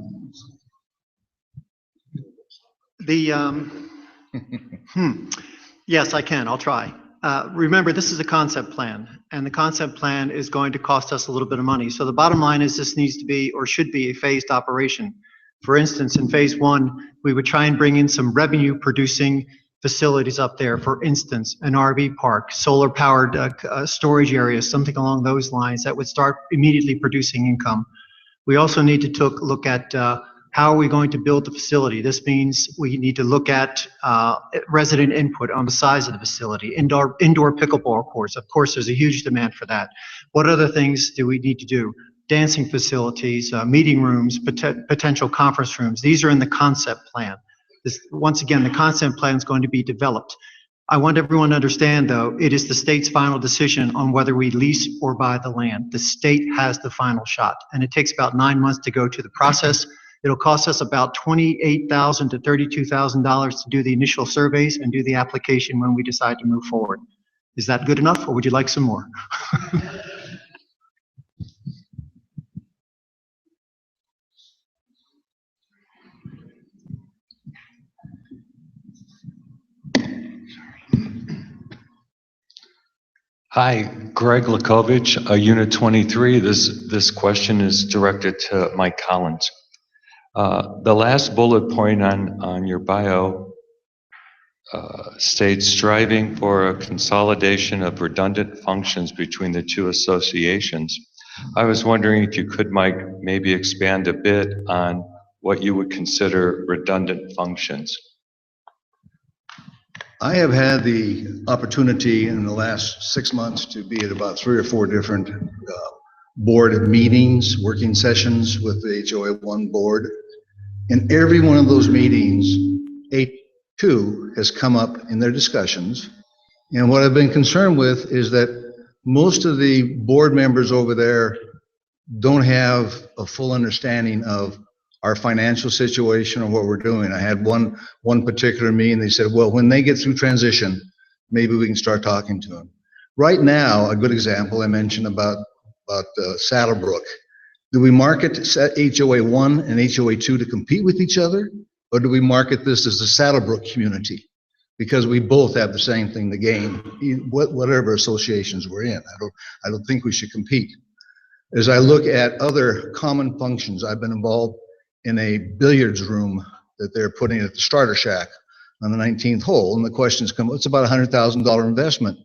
Yes, I can. I'll try. Remember, this is a concept plan, and the concept plan is going to cost us a little bit of money. So the bottom line is this needs to be, or should be, a phased operation. For instance, in phase one, we would try and bring in some revenue producing facilities up there. For instance, an RV park, solar powered storage areas, something along those lines that would start immediately producing income. We also need to look at how are we going to build the facility? This means we need to look at resident input on the size of the facility, indoor pickleball courts. Of course, there's a huge demand for that. What other things do we need to do? Dancing facilities, meeting rooms, potential conference rooms. These are in the concept plan. Once again, the concept plan is going to be developed. I want everyone to understand, though, it is the state's final decision on whether we lease or buy the land. The state has the final shot, and it takes about 9 months to go through the process. It'll cost us about $28,000 to $32,000 to do the initial surveys and do the application when we decide to move forward. Is that good enough, or would you like some more? Hi, Greg Lakovich, Unit 23. This question is directed to Mike Collins. The last bullet point on your bio states striving for a consolidation of redundant functions between the two associations. I was wondering if you could, Mike, maybe expand a bit on what you would consider redundant functions. I have had the opportunity in the last 6 months to be at about 3 or 4 different board meetings, working sessions with the HOA1 board. In every one of those meetings, A2 has come up in their discussions. And what I've been concerned with is that most of the board members over there don't have a full understanding of our financial situation or what we're doing. I had one particular meeting, they said, well, when they get through transition, maybe we can start talking to them. Right now, a good example I mentioned about SaddleBrooke. Do we market HOA1 and HOA2 to compete with each other? Or do we market this as the SaddleBrooke community? because we both have the same thing to gain, whatever associations we're in. I don't think we should compete. As I look at other common functions, I've been involved in a billiards room that they're putting at the starter shack on the 19th hole, and the questions come, it's about $100,000 investment.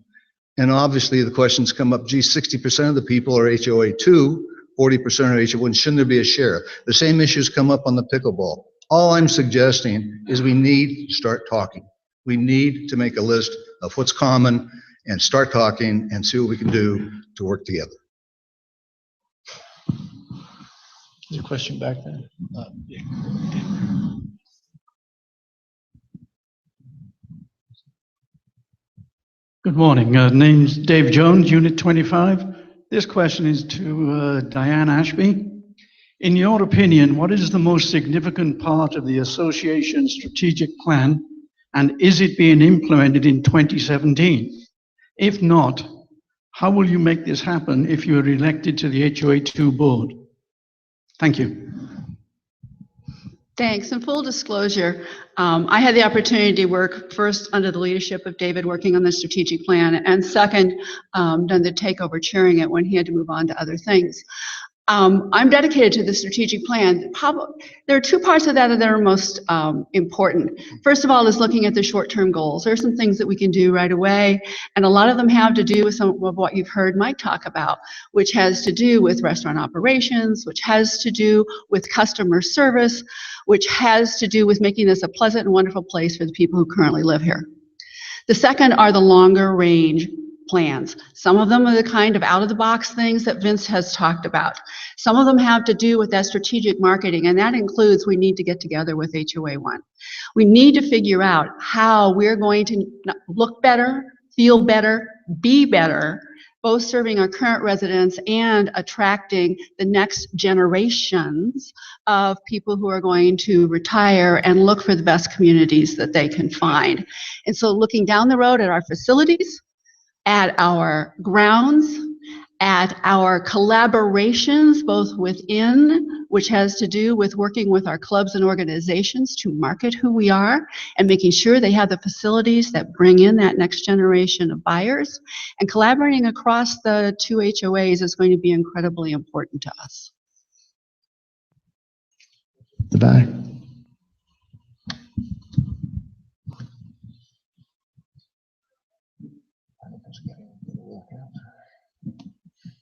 And obviously the questions come up, gee, 60% of the people are HOA 2, 40% are HOA 1, shouldn't there be a share? The same issues come up on the pickleball. All I'm suggesting is we need to start talking. We need to make a list of what's common and start talking and see what we can do to work together. There's a question back there. Good morning. Name's Dave Jones, Unit 25. This question is to Diane Ashby. In your opinion, what is the most significant part of the association's strategic plan, and is it being implemented in 2017? If not, how will you make this happen if you are elected to the HOA2 board? Thank you. Thanks. In full disclosure, I had the opportunity to work first under the leadership of David working on the strategic plan, and second, done the takeover chairing it when he had to move on to other things. I'm dedicated to the strategic plan. There are two parts of that that are most important. First of all is looking at the short-term goals. There are some things that we can do right away, and a lot of them have to do with some of what you've heard Mike talk about, which has to do with restaurant operations, which has to do with customer service, which has to do with making this a pleasant and wonderful place for the people who currently live here. The second are the longer range plans. Some of them are the kind of out-of-the-box things that Vince has talked about. Some of them have to do with that strategic marketing, and that includes we need to get together with HOA1. We need to figure out how we're going to look better, feel better, be better, both serving our current residents and attracting the next generations of people who are going to retire and look for the best communities that they can find. And so looking down the road at our facilities, at our grounds, at our collaborations, both within, which has to do with working with our clubs and organizations to market who we are and making sure they have the facilities that bring in that next generation of buyers. And collaborating across the two HOAs is going to be incredibly important to us. The back.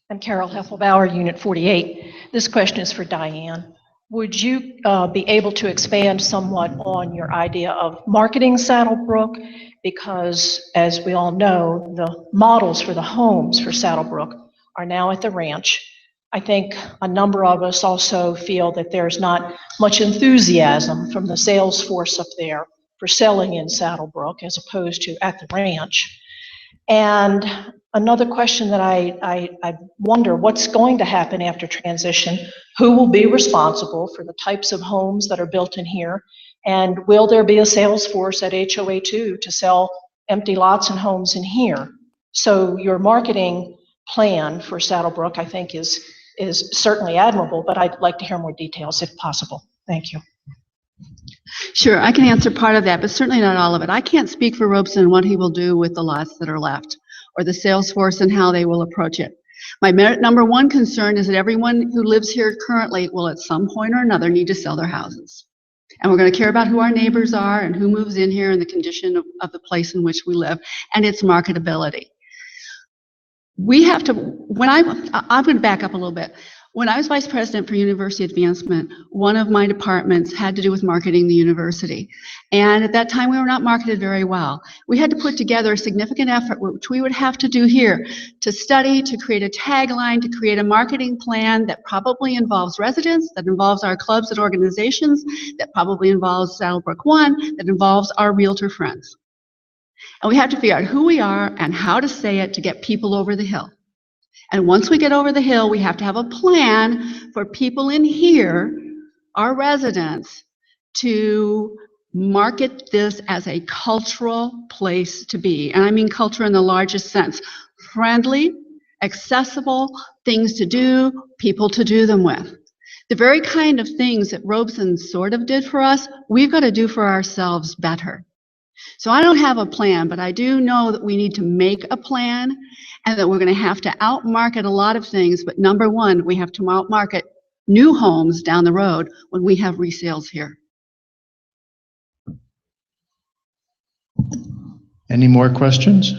I'm Carol Heffelbauer, Unit 48. This question is for Diane. Would you be able to expand somewhat on your idea of marketing SaddleBrooke? Because as we all know, the models for the homes for SaddleBrooke are now at the ranch. I think a number of us also feel that there's not much enthusiasm from the sales force up there for selling in SaddleBrooke as opposed to at the ranch. And another question that I wonder, what's going to happen after transition? Who will be responsible for the types of homes that are built in here? And will there be a sales force at HOA2 to sell empty lots and homes in here? So your marketing plan for SaddleBrooke, I think, is certainly admirable, but I'd like to hear more details if possible. Thank you. Sure, I can answer part of that, but certainly not all of it. I can't speak for Robeson and what he will do with the lots that are left, or the sales force and how they will approach it. My number one concern is that everyone who lives here currently will at some point or another need to sell their houses. And we're going to care about who our neighbors are and who moves in here and the condition of the place in which we live and its marketability. We have to, I'm going to back up a little bit. When I was vice president for university advancement, one of my departments had to do with marketing the university. And at that time, we were not marketed very well. We had to put together a significant effort, which we would have to do here, to study, to create a tagline, to create a marketing plan that probably involves residents, that involves our clubs and organizations, that probably involves SaddleBrooke One, that involves our realtor friends. And we have to figure out who we are and how to say it to get people over the hill. And once we get over the hill, we have to have a plan for people in here, our residents, to market this as a cultural place to be. And I mean culture in the largest sense. Friendly, accessible, things to do, people to do them with. The very kind of things that Robeson sort of did for us, we've got to do for ourselves better. So I don't have a plan, but I do know that we need to make a plan and that we're going to have to outmarket a lot of things. But number one, we have to outmarket new homes down the road when we have resales here. Any more questions?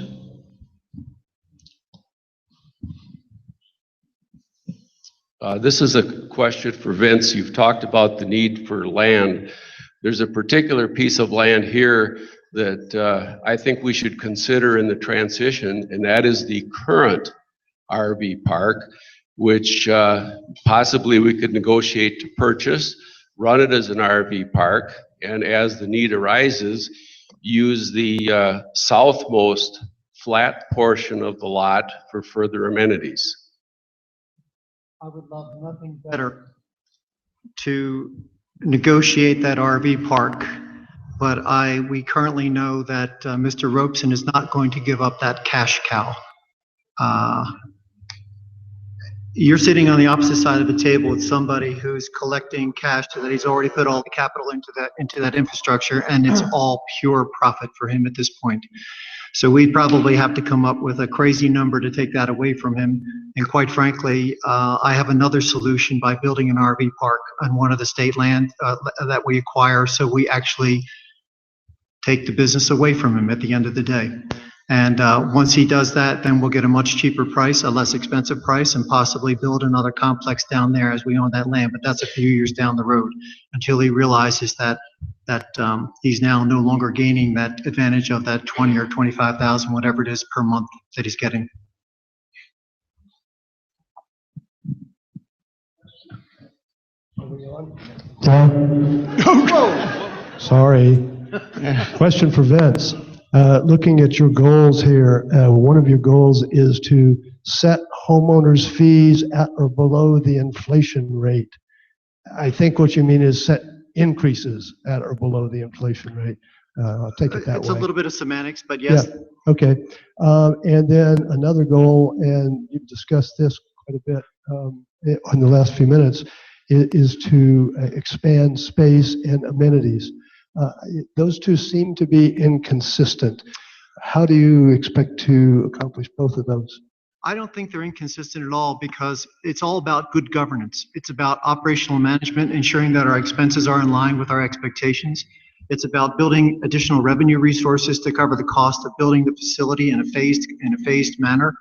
This is a question for Vince. You've talked about the need for land. There's a particular piece of land here that I think we should consider in the transition, and that is the current RV park, which possibly we could negotiate to purchase, run it as an RV park, and as the need arises, use the southmost flat portion of the lot for further amenities. I would love nothing better to negotiate that RV park, but we currently know that Mr. Robeson is not going to give up that cash cow. You're sitting on the opposite side of the table with somebody who's collecting cash so that he's already put all the capital into that infrastructure, and it's all pure profit for him at this point. So we probably have to come up with a crazy number to take that away from him. And quite frankly, I have another solution by building an RV park on one of the state land that we acquire, so we actually take the business away from him at the end of the day. And once he does that, then we'll get a much cheaper price, a less expensive price, and possibly build another complex down there as we own that land. But that's a few years down the road until he realizes that he's now no longer gaining that advantage of that 20 or 25,000, whatever it is per month that he's getting. Sorry. Question for Vince. Looking at your goals here, one of your goals is to set homeowners' fees at or below the inflation rate. I think what you mean is set increases at or below the inflation rate. I'll take it that way. It's a little bit of semantics, but yes. Yeah. Okay. And then another goal, and you've discussed this quite a bit in the last few minutes, is to expand space and amenities. Those two seem to be inconsistent. How do you expect to accomplish both of those? I don't think they're inconsistent at all because it's all about good governance. It's about operational management, ensuring that our expenses are in line with our expectations. It's about building additional revenue resources to cover the cost of building the facility in a phased manner.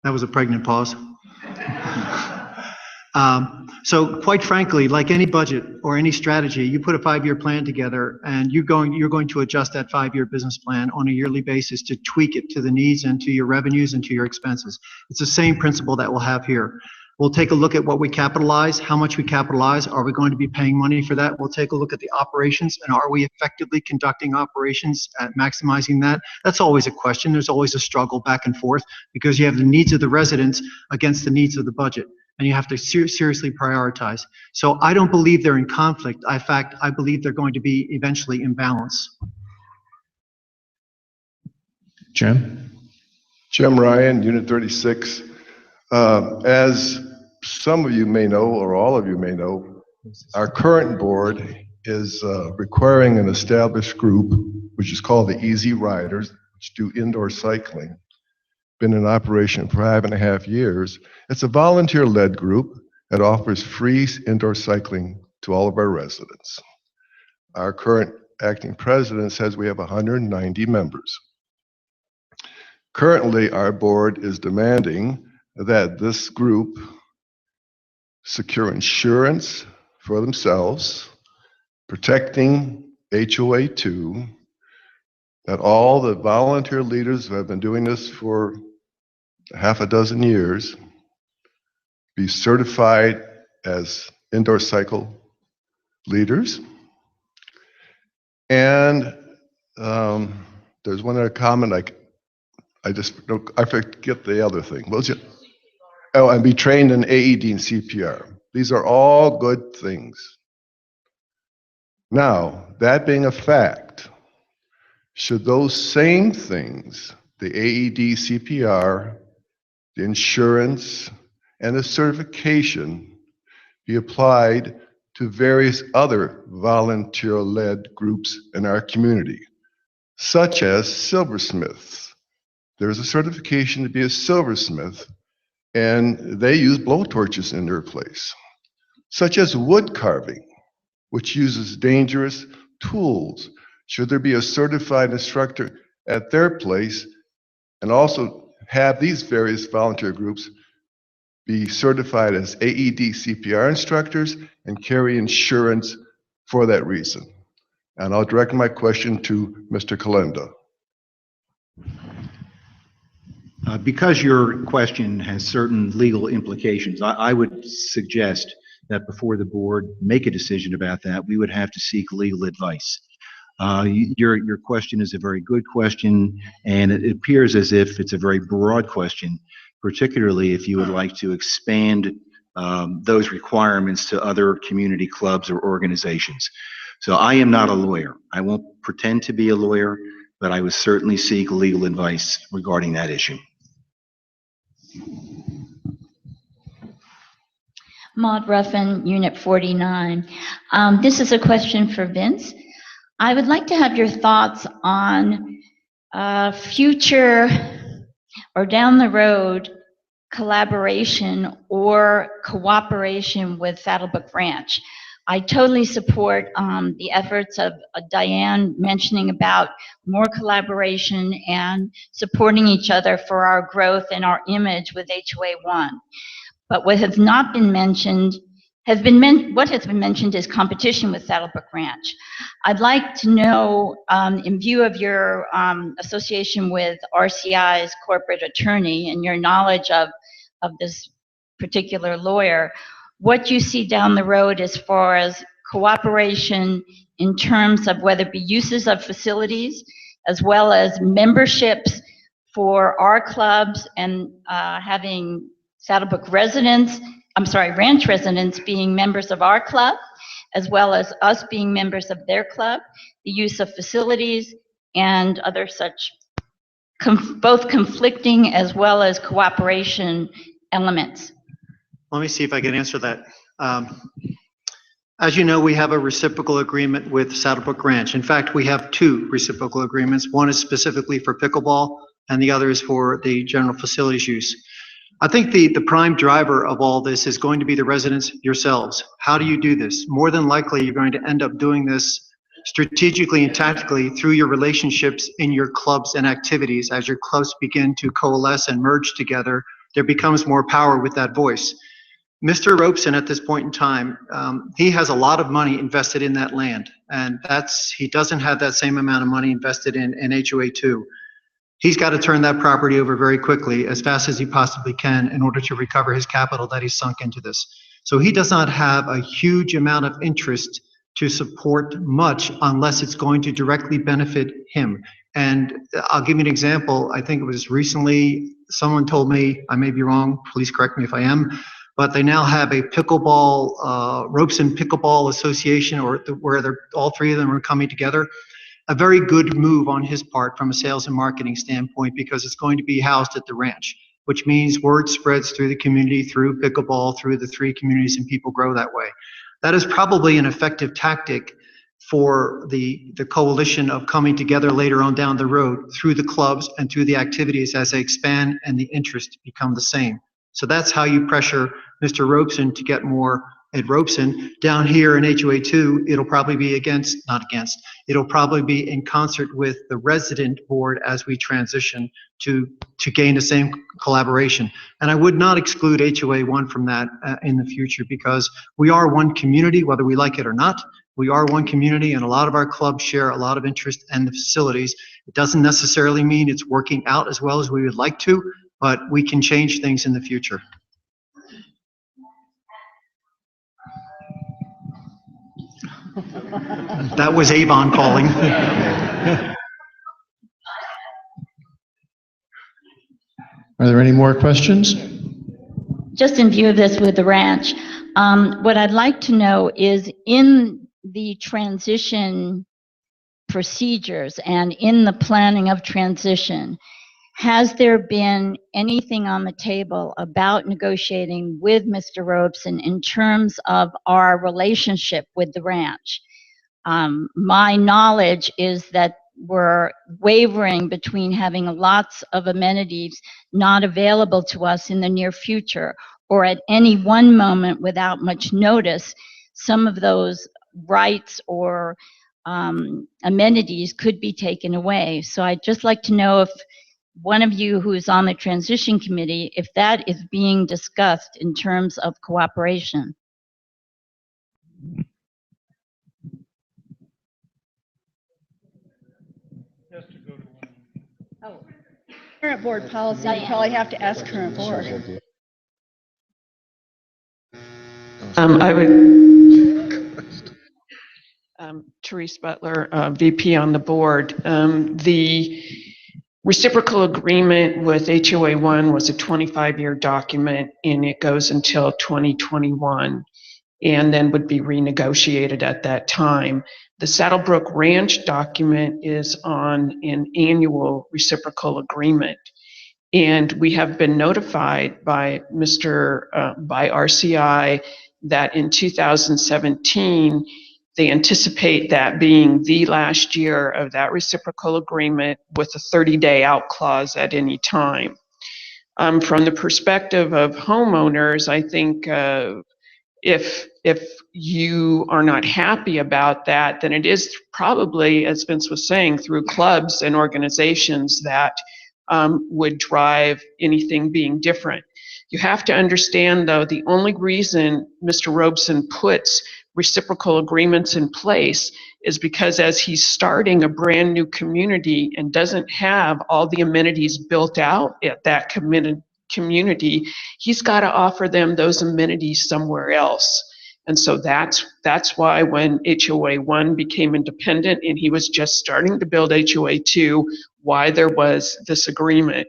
That was a pregnant pause. So quite frankly, like any budget or any strategy, you put a 5-year plan together and you're going to adjust that 5-year business plan on a yearly basis to tweak it to the needs and to your revenues and to your expenses. It's the same principle that we'll have here. We'll take a look at what we capitalize, how much we capitalize. Are we going to be paying money for that? We'll take a look at the operations, and are we effectively conducting operations at maximizing that? That's always a question. There's always a struggle back and forth because you have the needs of the residents against the needs of the budget, and you have to seriously prioritize. So I don't believe they're in conflict. In fact, I believe they're going to be eventually in balance. Jim? Jim Ryan, Unit 36. As some of you may know, or all of you may know, our current board is requiring an established group, which is called the Easy Riders, which do indoor cycling. Been in operation for 5.5 years. It's a volunteer-led group that offers free indoor cycling to all of our residents. Our current acting president says we have 190 members. Currently, our board is demanding that this group secure insurance for themselves, protecting HOA2, that all the volunteer leaders who have been doing this for half a dozen years be certified as indoor cycle leaders. And there's one other comment I forget the other thing. What was it? Oh, and be trained in AED and CPR. These are all good things. Now, that being a fact, should those same things, the AED, CPR, the insurance, and the certification, be applied to various other volunteer-led groups in our community, such as silversmiths. There's a certification to be a silversmith, and they use blowtorches in their place, such as wood carving, which uses dangerous tools. Should there be a certified instructor at their place, and also have these various volunteer groups be certified as AED CPR instructors and carry insurance for that reason? And I'll direct my question to Mr. Kolenda. Because your question has certain legal implications, I would suggest that before the board make a decision about that, we would have to seek legal advice. Your question is a very good question, and it appears as if it's a very broad question, particularly if you would like to expand those requirements to other community clubs or organizations. So I am not a lawyer. I won't pretend to be a lawyer, but I would certainly seek legal advice regarding that issue. Maud Ruffin, Unit 49. This is a question for Vince. I would like to have your thoughts on future or down the road collaboration or cooperation with SaddleBrooke Ranch. I totally support the efforts of Diane mentioning about more collaboration and supporting each other for our growth and our image with HOA1. But what has not been mentioned what has been mentioned is competition with SaddleBrooke Ranch. I'd like to know, in view of your association with RCI's corporate attorney and your knowledge of this particular lawyer, what you see down the road as far as cooperation in terms of whether it be uses of facilities as well as memberships for our clubs and having SaddleBrooke ranch residents being members of our club, as well as us being members of their club, the use of facilities and other such both conflicting as well as cooperation elements. Let me see if I can answer that. As you know, we have a reciprocal agreement with SaddleBrooke Ranch. In fact, we have two reciprocal agreements. One is specifically for pickleball, and the other is for the general facilities use. I think the prime driver of all this is going to be the residents yourselves. How do you do this? More than likely, you're going to end up doing this strategically and tactically through your relationships in your clubs and activities. As your clubs begin to coalesce and merge together, there becomes more power with that voice. Mr. Robeson, at this point in time, he has a lot of money invested in that land, and he doesn't have that same amount of money invested in HOA2. He's got to turn that property over very quickly, as fast as he possibly can, in order to recover his capital that he's sunk into this. So he does not have a huge amount of interest to support much unless it's going to directly benefit him. And I'll give you an example. I think it was recently, someone told me, I may be wrong, please correct me if I am, but they now have a pickleball, Robeson Pickleball Association, where all three of them are coming together. A very good move on his part from a sales and marketing standpoint, because it's going to be housed at the ranch, which means word spreads through the community, through pickleball, through the three communities, and people grow that way. That is probably an effective tactic for the coalition of coming together later on down the road through the clubs and through the activities as they expand and the interest become the same. So that's how you pressure Mr. Robeson to get more at Robeson. Down here in HOA2, it'll probably be it'll probably be in concert with the resident board as we transition to gain the same collaboration. And I would not exclude HOA1 from that in the future, because we are one community, whether we like it or not. We are one community, and a lot of our clubs share a lot of interest in the facilities. It doesn't necessarily mean it's working out as well as we would like to, but we can change things in the future. That was Avon calling. Are there any more questions? Just in view of this with the ranch, what I'd like to know is, in the transition procedures and in the planning of transition, Has there been anything on the table about negotiating with Mr. Robeson in terms of our relationship with the ranch? My knowledge is that we're wavering between having lots of amenities not available to us in the near future, or at any one moment without much notice, some of those rights or amenities could be taken away. So I'd just like to know if one of you who's on the transition committee, if that is being discussed in terms of cooperation. Current board policy, you probably have to ask current board. I would, Therese Butler, VP on the board. The reciprocal agreement with HOA1 was a 25-year document, and it goes until 2021, and then would be renegotiated at that time. The SaddleBrooke Ranch document is on an annual reciprocal agreement. And we have been notified by by RCI that in 2017, they anticipate that being the last year of that reciprocal agreement with a 30-day out clause at any time. From the perspective of homeowners, I think if you are not happy about that, then it is probably, as Vince was saying, through clubs and organizations that would drive anything being different. You have to understand, though, the only reason Mr. Robeson puts reciprocal agreements in place is because as he's starting a brand new community and doesn't have all the amenities built out at that community, he's got to offer them those amenities somewhere else. And so that's why when HOA1 became independent and he was just starting to build HOA2, why there was this agreement.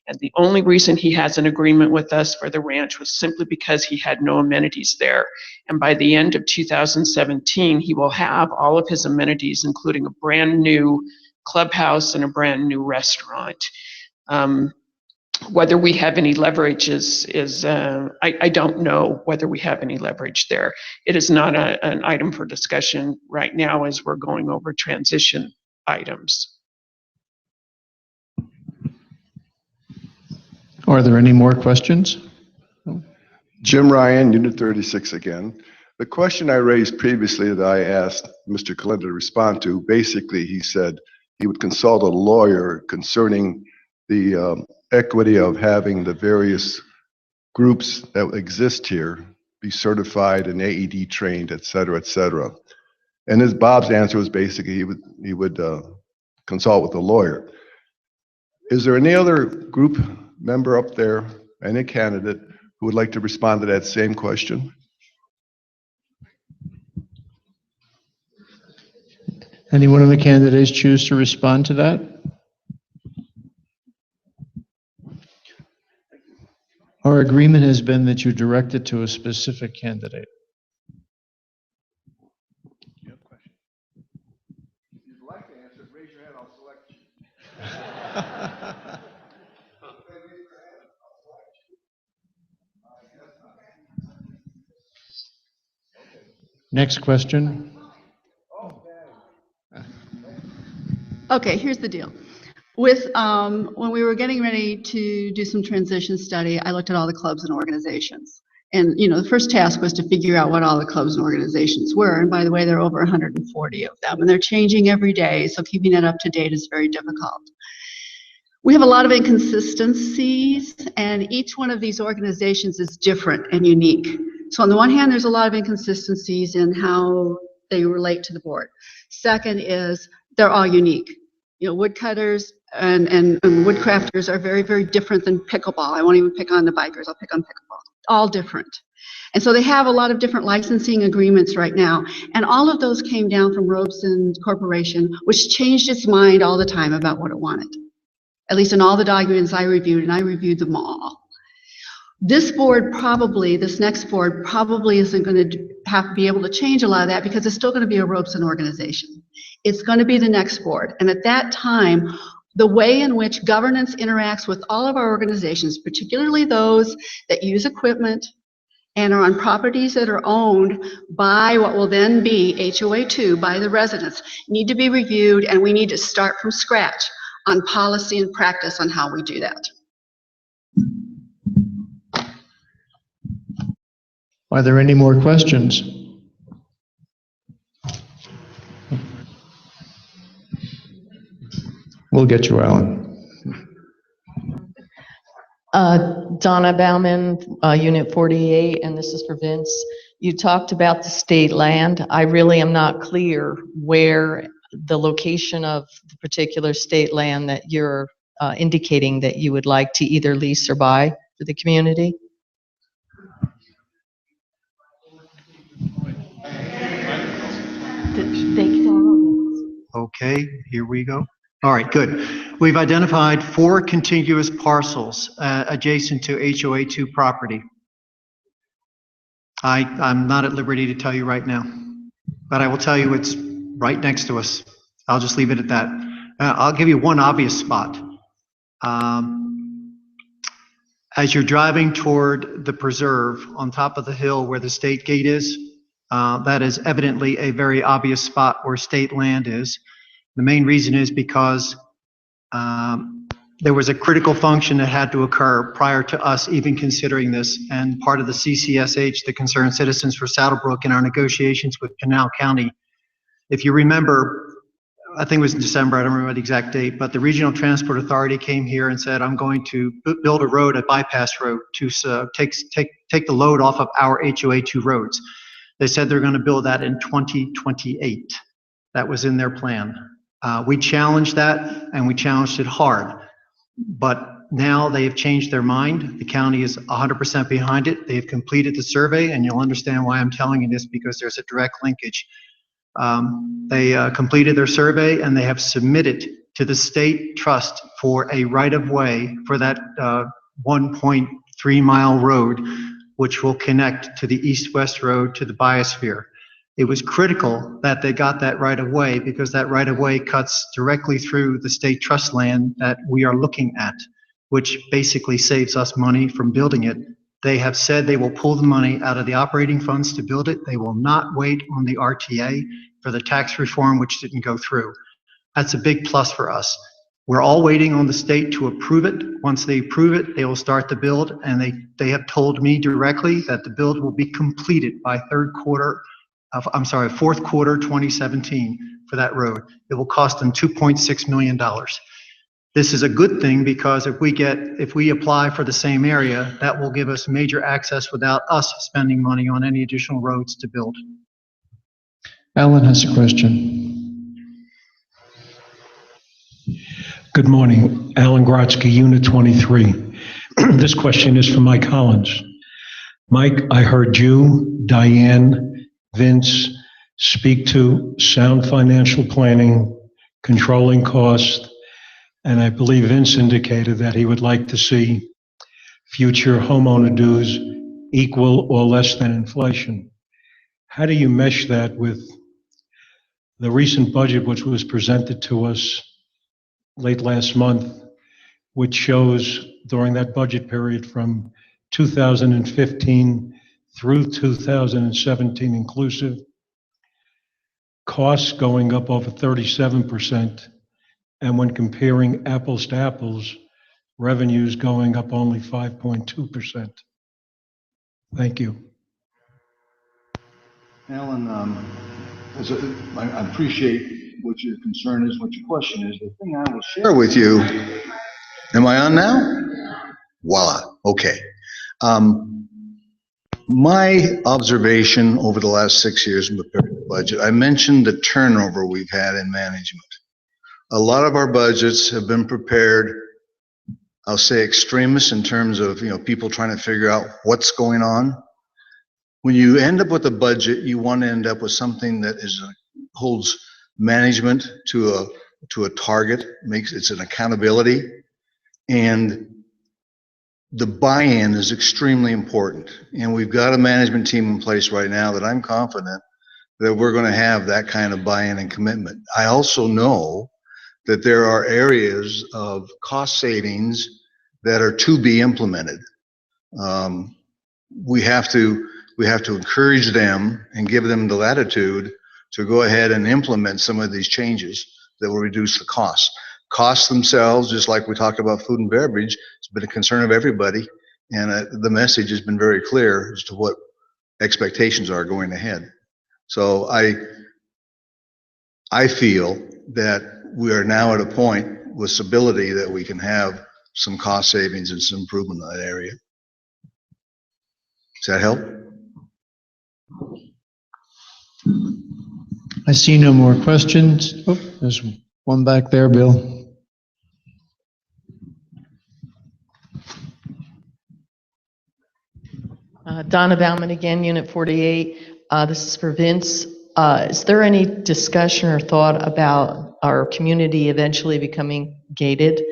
And the only reason he has an agreement with us for the ranch was simply because he had no amenities there. And by the end of 2017, he will have all of his amenities, including a brand new clubhouse and a brand new restaurant. Whether we have any leverage I don't know whether we have any leverage there. It is not an item for discussion right now as we're going over transition items. Are there any more questions? Jim Ryan, Unit 36 again. The question I raised previously that I asked Mr. Kolenda to respond to, basically he said he would consult a lawyer concerning the equity of having the various groups that exist here be certified and AED trained, et cetera, et cetera. And Bob's answer was basically he would consult with a lawyer. Is there any other group member up there, any candidate, who would like to respond to that same question? Any one of the candidates choose to respond to that? Our agreement has been that you direct it to a specific candidate. If you'd like to answer, raise your hand, I'll select you. Next question. Okay, here's the deal. With when we were getting ready to do some transition study, I looked at all the clubs and organizations. And the first task was to figure out what all the clubs and organizations were. And by the way, there are over 140 of them, and they're changing every day, so keeping that up to date is very difficult. We have a lot of inconsistencies, and each one of these organizations is different and unique. So on the one hand, there's a lot of inconsistencies in how they relate to the board. Second is they're all unique. Woodcutters and woodcrafters are very, very different than pickleball. I won't even pick on the bikers, I'll pick on pickleball. All different. And so they have a lot of different licensing agreements right now. And all of those came down from Robeson Corporation, which changed its mind all the time about what it wanted. At least in all the documents I reviewed, and I reviewed them all. This next board probably isn't going to have to be able to change a lot of that because it's still going to be a Robeson organization. It's going to be the next board. And at that time, the way in which governance interacts with all of our organizations, particularly those that use equipment and are on properties that are owned by what will then be HOA2 by the residents, need to be reviewed, and we need to start from scratch on policy and practice on how we do that. Are there any more questions? We'll get you, Alan. Donna Bauman, Unit 48, and this is for Vince. You talked about the state land. I really am not clear where the location of the particular state land that you're indicating that you would like to either lease or buy for the community. Okay, here we go. All right, good. We've identified 4 contiguous parcels adjacent to HOA2 property. I'm not at liberty to tell you right now, but I will tell you it's right next to us. I'll just leave it at that. I'll give you one obvious spot. As you're driving toward the preserve on top of the hill where the state gate is, that is evidently a very obvious spot where state land is. The main reason is because there was a critical function that had to occur prior to us even considering this, and part of the CCSH, the Concerned Citizens for SaddleBrooke, in our negotiations with Pinal County. If you remember, I think it was in December, I don't remember the exact date, but the Regional Transport Authority came here and said, I'm going to build a road, a bypass road, to take the load off of our HOA2 roads. They said they're going to build that in 2028. That was in their plan. We challenged that, and we challenged it hard. But now they have changed their mind. The county is 100% behind it. They have completed the survey, and you'll understand why I'm telling you this, because there's a direct linkage. They completed their survey, and they have submitted to the state trust for a right-of-way for that 1.3-mile road, which will connect to the east-west road to the biosphere. It was critical that they got that right-of-way, because that right-of-way cuts directly through the state trust land that we are looking at, which basically saves us money from building it. They have said they will pull the money out of the operating funds to build it. They will not wait on the RTA for the tax reform, which didn't go through. That's a big plus for us. We're all waiting on the state to approve it. Once they approve it, they will start the build, and they have told me directly that the build will be completed by fourth quarter 2017 for that road. It will cost them $2.6 million. This is a good thing, because if we apply for the same area, that will give us major access without us spending money on any additional roads to build. Alan has a question. Good morning, Alan Grotsky, Unit 23. This question is for Mike Collins. Mike, I heard you, Diane, Vince speak to sound financial planning, controlling cost, and I believe Vince indicated that he would like to see future homeowner dues equal or less than inflation. How do you mesh that with the recent budget, which was presented to us late last month, which shows during that budget period from 2015 through 2017 inclusive, costs going up over 37%, and when comparing apples to apples, revenues going up only 5.2%. Thank you. Alan, I appreciate what your concern is, what your question is. The thing I will share with you, am I on now? Voila, okay. My observation over the last 6 years in preparing the budget, I mentioned the turnover we've had in management. A lot of our budgets have been prepared, I'll say extremists, in terms of people trying to figure out what's going on. When you end up with a budget, you want to end up with something that holds management to a target, it's an accountability, and the buy-in is extremely important. And we've got a management team in place right now that I'm confident that we're going to have that kind of buy-in and commitment. I also know that there are areas of cost savings that are to be implemented. We have to encourage them and give them the latitude to go ahead and implement some of these changes that will reduce the costs. Costs themselves, just like we talked about food and beverage, it's been a concern of everybody, and the message has been very clear as to what expectations are going ahead. So I feel that we are now at a point with stability that we can have some cost savings and some improvement in that area. Does that help? I see no more questions. Oh, there's one back there, Bill. Donna Bauman again, Unit 48. This is for Vince. Is there any discussion or thought about our community eventually becoming gated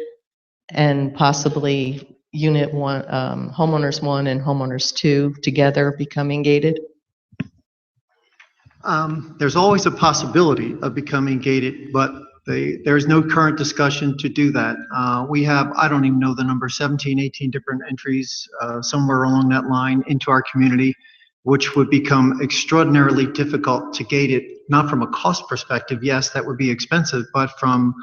and possibly Unit 1, Homeowners 1 and Homeowners 2 together becoming gated? There's always a possibility of becoming gated, but there's no current discussion to do that. We have, I don't even know the number, 17, 18 different entries somewhere along that line into our community, which would become extraordinarily difficult to gate it, not from a cost perspective. Yes, that would be expensive, but from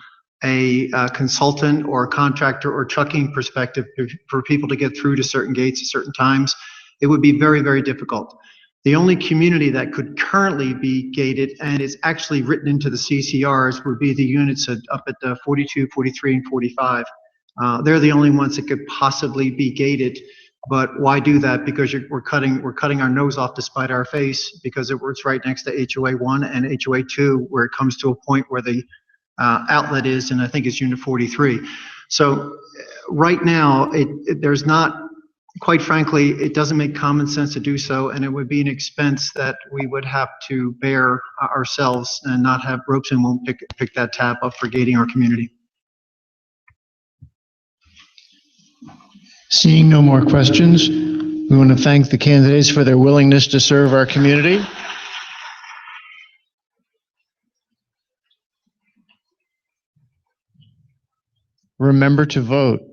a consultant or a contractor or trucking perspective for people to get through to certain gates at certain times, it would be very, very difficult. The only community that could currently be gated, and it's actually written into the CCRs, would be the units up at 42, 43, and 45. They're the only ones that could possibly be gated. But why do that? Because we're cutting our nose off to spite our face, because it's right next to HOA 1 and HOA 2, where it comes to a point where the outlet is, and I think it's Unit 43. So right now, there's not. Quite frankly, it doesn't make common sense to do so, and it would be an expense that we would have to bear ourselves and not have ropes and won't pick that tab up for gating our community. Seeing no more questions, we want to thank the candidates for their willingness to serve our community. Remember to vote.